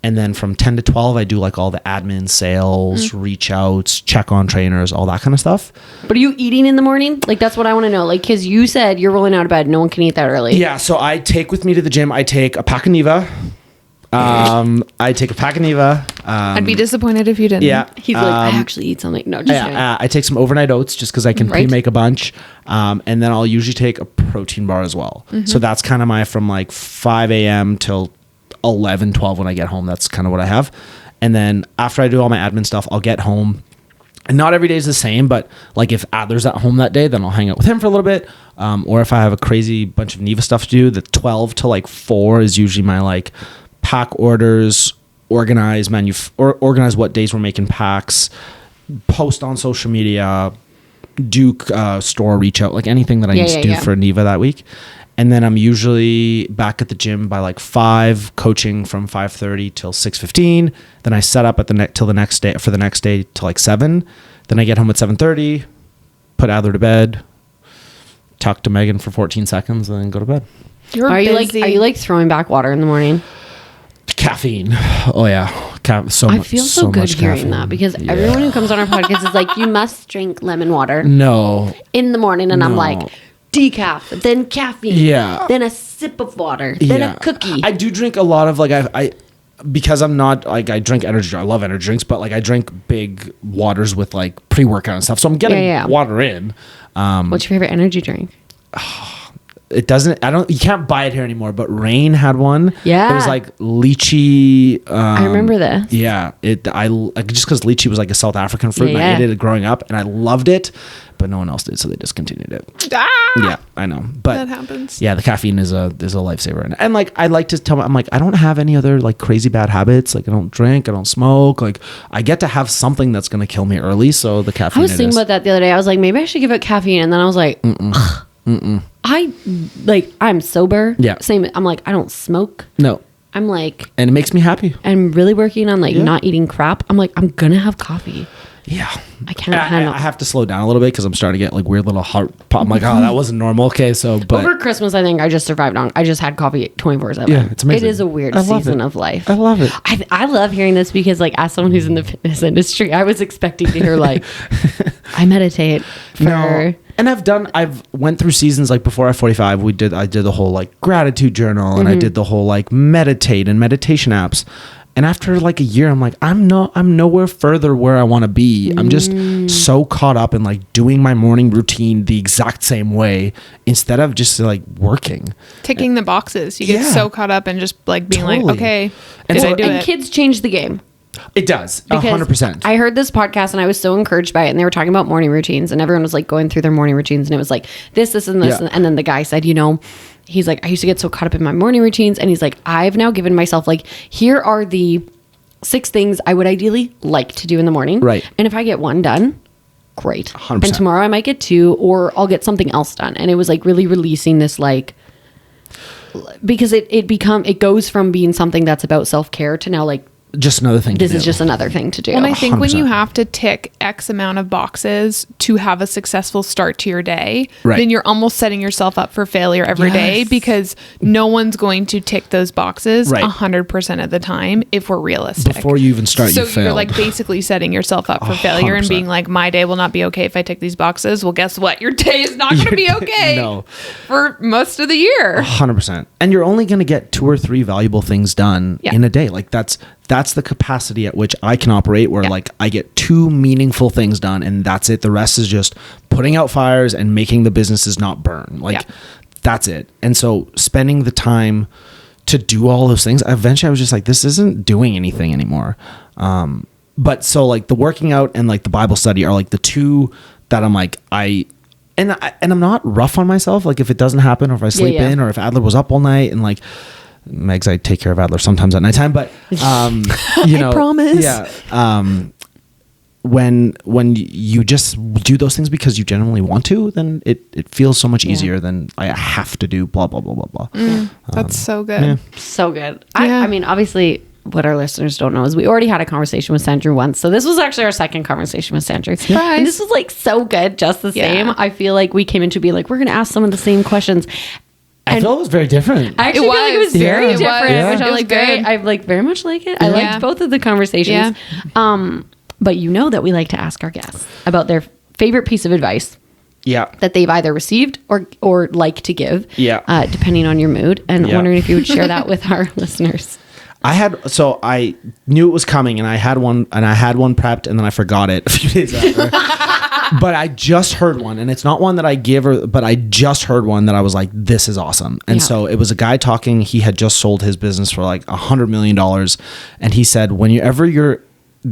And then from 10 to 12, I do like all the admin, sales, reach outs, check on trainers, all that kind of stuff. But are you eating in the morning? Like that's what I want to know. Like because you said you're rolling out of bed, no one can eat that early. Yeah. So I take with me to the gym, I take a pack of Neeva. I'd be disappointed if you didn't. Yeah. He's like, I actually eat something. No, just kidding. I take some overnight oats just because I can Right. pre-make a bunch. And then I'll usually take a protein bar as well. So that's kind of my from like 5 a.m. till 11, 12 when I get home. That's kind of what I have. And then after I do all my admin stuff, I'll get home. And not every day is the same, but like if Adler's at home that day, then I'll hang out with him for a little bit. Or if I have a crazy bunch of Neeva stuff to do, the 12 to like 4 is usually my like pack orders, organize what days we're making packs, post on social media, do store reach out, like anything that I need to do for Neeva that week. And then I'm usually back at the gym by like 5, coaching from 5:30 till 6:15. Then I set up for the next day till like 7. Then I get home at 7:30, put Adler to bed, talk to Megan for 14 seconds, and then go to bed. Are you like throwing back water in the morning? Caffeine. Oh yeah. I feel so good much hearing caffeine. that because everyone who comes on our podcast is like, you must drink lemon water No. in the morning. And I'm No. like, decaf, then caffeine, Yeah. then a sip of water, then a cookie. I do drink a lot of like I because I'm not like I drink energy. I love energy drinks, but like I drink big waters with like pre-workout and stuff. So I'm getting water in. What's your favorite energy drink? It doesn't. You can't buy it here anymore. But Rain had one. Yeah. It was like lychee. I remember this. Yeah. Just because lychee was like a South African fruit, and I Yeah. ate it growing up, and I loved it, but no one else did, so they discontinued it. Yeah, I know. But That happens. Yeah, the caffeine is a lifesaver, and like I like to tell I'm like I don't have any other like crazy bad habits. Like I don't drink, I don't smoke. Like I get to have something that's gonna kill me early. So the caffeine. I was thinking about that the other day. I was like, maybe I should give it caffeine, and then I was like, I'm sober. Yeah. Same. I'm like, I don't smoke. No, I'm like, and it makes me happy. I'm really working on like not eating crap. I'm like, I'm gonna have coffee. Yeah. I can't handle. I have to slow down a little bit because I'm starting to get like weird little heart pop. I'm like, oh, that wasn't normal. Okay, so but Over Christmas, I think I just survived on. I just had coffee 24/7. Yeah, it's amazing. It is a weird I love season it. of life. I love it. I love hearing this because, like, as someone who's in the fitness industry, I was expecting to hear like, I meditate for. No. And I've went through seasons like before F45. I did the whole like gratitude journal, and I did the whole like meditate and meditation apps. And after like a year, I'm like, I'm nowhere further where I want to be. I'm just so caught up in like doing my morning routine the exact same way instead of just like working. Ticking the boxes. You get so caught up in just like being like, okay, and did I do it? And kids change the game. It does. Because 100%. I heard this podcast and I was so encouraged by it, and they were talking about morning routines, and everyone was like going through their morning routines, and it was like this and this. And then the guy said, he's like, I used to get so caught up in my morning routines, and he's like, I've now given myself like, here are the 6 things I would ideally like to do in the morning. Right. And if I get 1 done, great. 100%. And tomorrow I might get 2, or I'll get something else done. And it was like really releasing this like, because it goes from being something that's about self-care to now like, just another thing this is just another thing to do. And I think 100%. when you have to tick X amount of boxes to have a successful start to your day, then you're almost setting yourself up for failure every day, because no one's going to tick those boxes 100% of the time if we're realistic. Before you even start, you failed. You're like basically setting yourself up for failure and being like, my day will not be okay if I tick these boxes. Well, guess what? Your day is not going to be okay for most of the year. 100%. And you're only going to get 2 or 3 valuable things done in a day. Like that's the capacity at which I can operate, where like I get 2 meaningful things done and that's it. The rest is just putting out fires and making the businesses not burn. Like that's it. And so spending the time to do all those things, eventually I was just like, this isn't doing anything anymore. But so like the working out and like the Bible study are like the 2 that I'm like, and I'm not rough on myself. Like if it doesn't happen, or if I sleep in, or if Adler was up all night, and like Megs, I take care of Adler sometimes at nighttime, but I promise. Yeah. When you just do those things because you genuinely want to, then it feels so much easier than I have to do blah blah blah blah blah. That's so good. Yeah. So good. I mean, obviously, what our listeners don't know is we already had a conversation with Sandrew once. So this was actually our second conversation with Sandrew. Surprise. And this was like so good, just the same. I feel like we came into being like, we're going to ask some of the same questions. I felt it was very different. I actually feel like it was very different, which I like good. I like very much like it. I liked both of the conversations. But you know that we like to ask our guests about their favorite piece of advice that they've either received or like to give, depending on your mood. And I'm wondering if you would share that with our listeners. I knew it was coming, and I had one prepped, and then I forgot it a few days after. But I just heard one, and it's not one that I give but I just heard one that I was like, this is awesome. And so it was a guy talking. He had just sold his business for like $100 million. And he said, whenever you're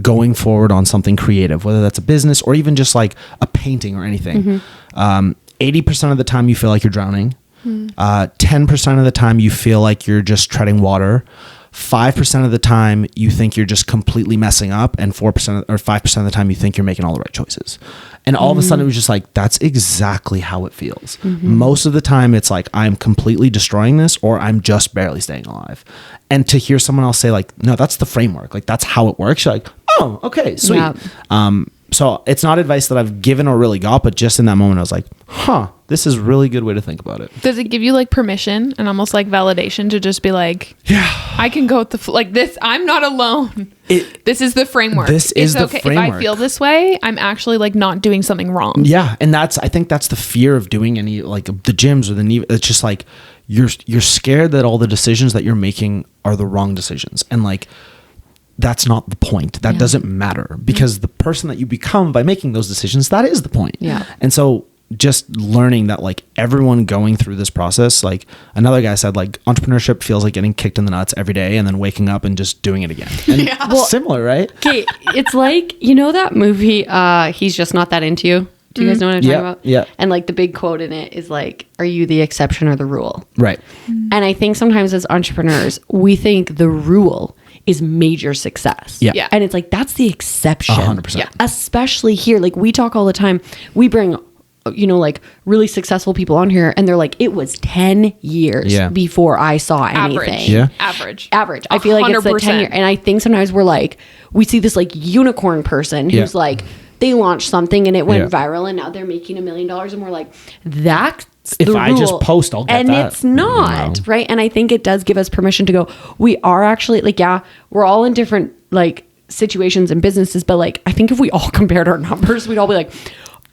going forward on something creative, whether that's a business or even just like a painting or anything, 80% of the time you feel like you're drowning. 10% of the time you feel like you're just treading water. 5% of the time you think you're just completely messing up, and 4% or 5% of the time you think you're making all the right choices. And all of a sudden it was just like, that's exactly how it feels. Most of the time it's like, I'm completely destroying this, or I'm just barely staying alive. And to hear someone else say like, no, that's the framework, like that's how it works, you're like, oh, okay, sweet. So it's not advice that I've given or really got, but just in that moment I was like, this is a really good way to think about it. Does it give you like permission and almost like validation to just be like, I can go with the like this, I'm not alone. This is the framework. This is the framework. If I feel this way, I'm actually like not doing something wrong. Yeah. And I think that's the fear of doing any, like the gyms or the Neeva. It's just like, you're scared that all the decisions that you're making are the wrong decisions. And like, that's not the point. That doesn't matter, because the person that you become by making those decisions, that is the point. Yeah. And so just learning that like everyone going through this process, like another guy said, like entrepreneurship feels like getting kicked in the nuts every day and then waking up and just doing it again. And similar, right? Okay. It's like, you know that movie, He's Just Not That Into You? Do you guys know what I'm talking about? Yeah. And like the big quote in it is like, are you the exception or the rule? Right. And I think sometimes as entrepreneurs, we think the rule is major success. Yeah. And it's like, that's the exception. 100%. Yeah. Especially here. Like we talk all the time. We bring, like really successful people on here, and they're like, it was 10 years before I saw anything. Average. I feel like it's the 10 year. And I think sometimes we're like, we see this like unicorn person who's like, they launched something and it went viral and now they're making $1 million. And we're like, that's if the I rule. just post, I'll get and that. And it's not, right? And I think it does give us permission to go, we are actually like, we're all in different like situations and businesses, but like, I think if we all compared our numbers, we'd all be like,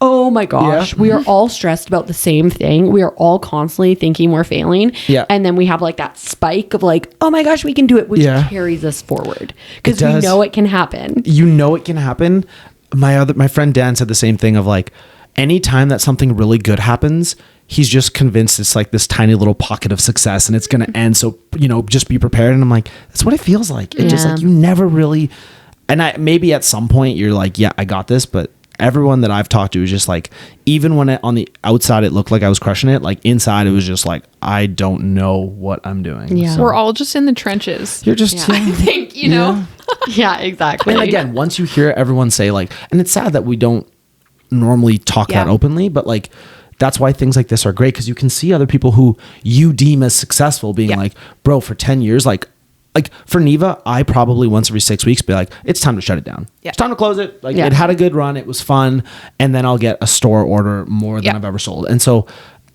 oh my gosh, we are all stressed about the same thing. We are all constantly thinking we're failing. Yeah. And then we have like that spike of like, oh my gosh, we can do it, which carries us forward because we know it can happen. You know it can happen. My friend Dan said the same thing of like, anytime that something really good happens, he's just convinced it's like this tiny little pocket of success and it's going to end. So, just be prepared. And I'm like, that's what it feels like. It's just like, you never really, and maybe at some point you're like, yeah, I got this. But everyone that I've talked to is just like, even when on the outside it looked like I was crushing it, like inside it was just like, I don't know what I'm doing. Yeah. So, we're all just in the trenches. You're just, I think, you know. Yeah, exactly. And again, once you hear everyone say like, and it's sad that we don't normally talk that openly, but like, that's why things like this are great, because you can see other people who you deem as successful being like, bro, for 10 years, like for Neeva, I probably once every 6 weeks be like, it's time to shut it down. Yeah. It's time to close it. Like it had a good run. It was fun. And then I'll get a store order more than I've ever sold. And so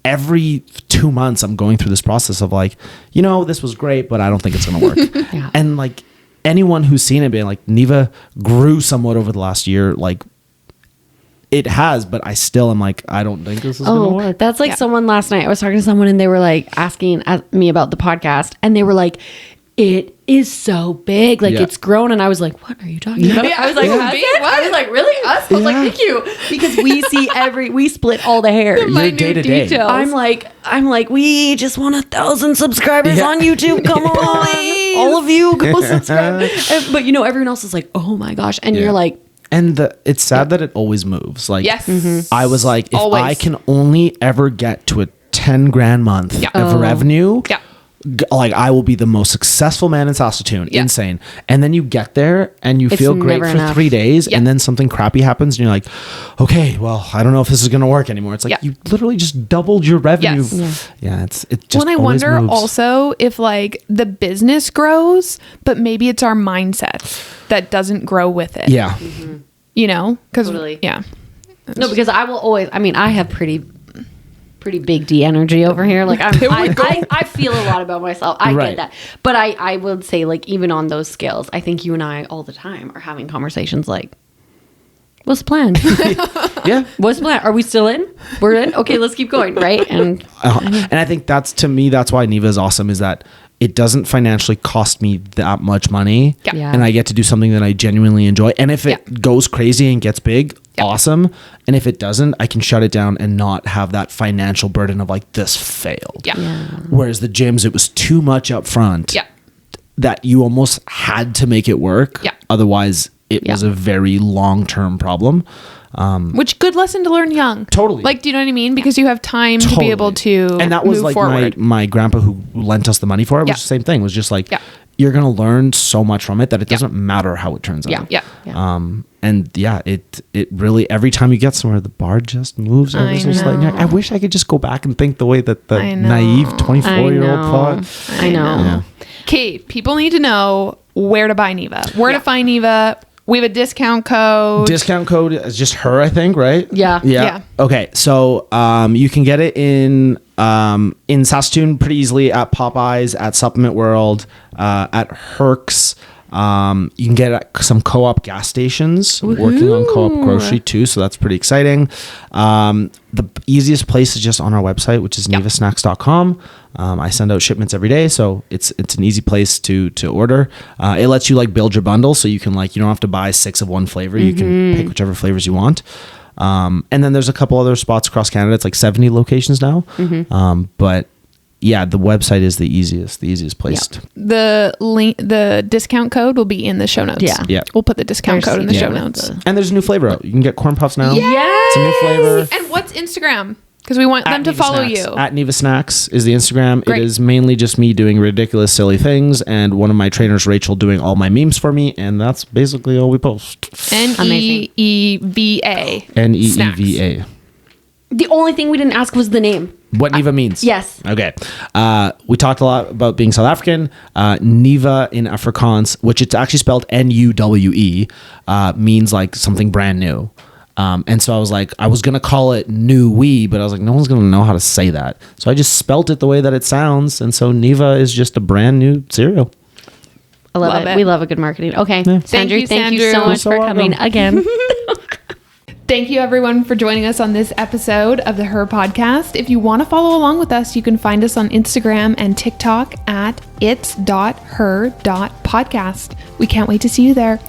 every 2 months I'm going through this process of like, this was great, but I don't think it's going to work. And like anyone who's seen it being like, Neeva grew somewhat over the last year. Like it has, but I still am like, I don't think this is going to work. That's like someone last night. I was talking to someone and they were like asking me about the podcast and they were like, it is so big, like it's grown, and I was like, "What are you talking about?" I was like, I was like, "Really? Us?" I was like, "Thank you," because we see we split all the hairs. You're day to day. I'm like, we just want 1,000 subscribers on YouTube. Come on, all of you go subscribe. But everyone else is like, "Oh my gosh," and you're like. And it's sad that it always moves. Like, I was like, if always. I can only ever get to a 10 grand month of revenue, like I will be the most successful man in Saskatoon. Insane. And then you get there and you feel great for enough. 3 days and then something crappy happens and you're like, okay, well, I don't know if this is going to work anymore. It's like you literally just doubled your revenue. It just I wonder moves. Also if like the business grows, but maybe it's our mindset that doesn't grow with it. Yeah. Because because I will always, I have pretty big D energy over here. Like I feel a lot about myself. I get that. But I would say like, even on those scales, I think you and I all the time are having conversations like, what's the plan? What's the plan? Are we still in? We're in? Okay, let's keep going. Right. And I think that's why Neeva is awesome, is that it doesn't financially cost me that much money. And I get to do something that I genuinely enjoy. And if it goes crazy and gets big, awesome. And if it doesn't, I can shut it down and not have that financial burden of like, this failed. Whereas the gyms, it was too much up front that you almost had to make it work. Otherwise, it was a very long-term problem. Which good lesson to learn young. Totally. Like, do you know what I mean? Because you have time to be able to and that was move like forward. my grandpa who lent us the money for it was the same thing. It was just like, you're going to learn so much from it that it doesn't matter how it turns out. And it really, every time you get somewhere, the bar just moves. I wish I could just go back and think the way that the naive 24-year-old thought. I know. Okay, people need to know where to buy Neeva. Where to find Neeva. We have a discount code. Discount code is just her, I think, right? Yeah. Okay, so you can get it in Saskatoon pretty easily at Popeyes, at Supplement World, at Herc's. You can get it at some Co-op gas stations. Woohoo. Working on Co-op grocery too, so that's pretty exciting. The easiest place is just on our website, which is neevasnacks.com. I send out shipments every day, so it's an easy place to order. It lets you like build your bundle, so you can you don't have to buy 6 of one flavor. You can pick whichever flavors you want. And then there's a couple other spots across Canada. It's like 70 locations now. But yeah, the website is the easiest place. The link, the discount code will be in the show notes. Yeah. We'll put the discount code in the show notes. And there's a new flavor out. You can get corn puffs now. Yes! It's a new flavor. And what's Instagram? Because we want them to follow you. At Neeva Snacks is the Instagram. Great. It is mainly just me doing ridiculous, silly things, and one of my trainers, Rachel, doing all my memes for me, and that's basically all we post. Neeva. Neeva. The only thing we didn't ask was the name. What Neeva means. Yes. Okay. We talked a lot about being South African. Neeva in Afrikaans, which it's actually spelled Nuwe, means like something brand new. And so I was like, I was going to call it New We, but I was like, no one's going to know how to say that. So I just spelt it the way that it sounds. And so Neeva is just a brand new cereal. I love it. We love a good marketing. Okay. Yeah. Sandrew, thank you so much for coming again. Thank you everyone for joining us on this episode of the Her Podcast. If you want to follow along with us, you can find us on Instagram and TikTok at its.her.podcast. We can't wait to see you there.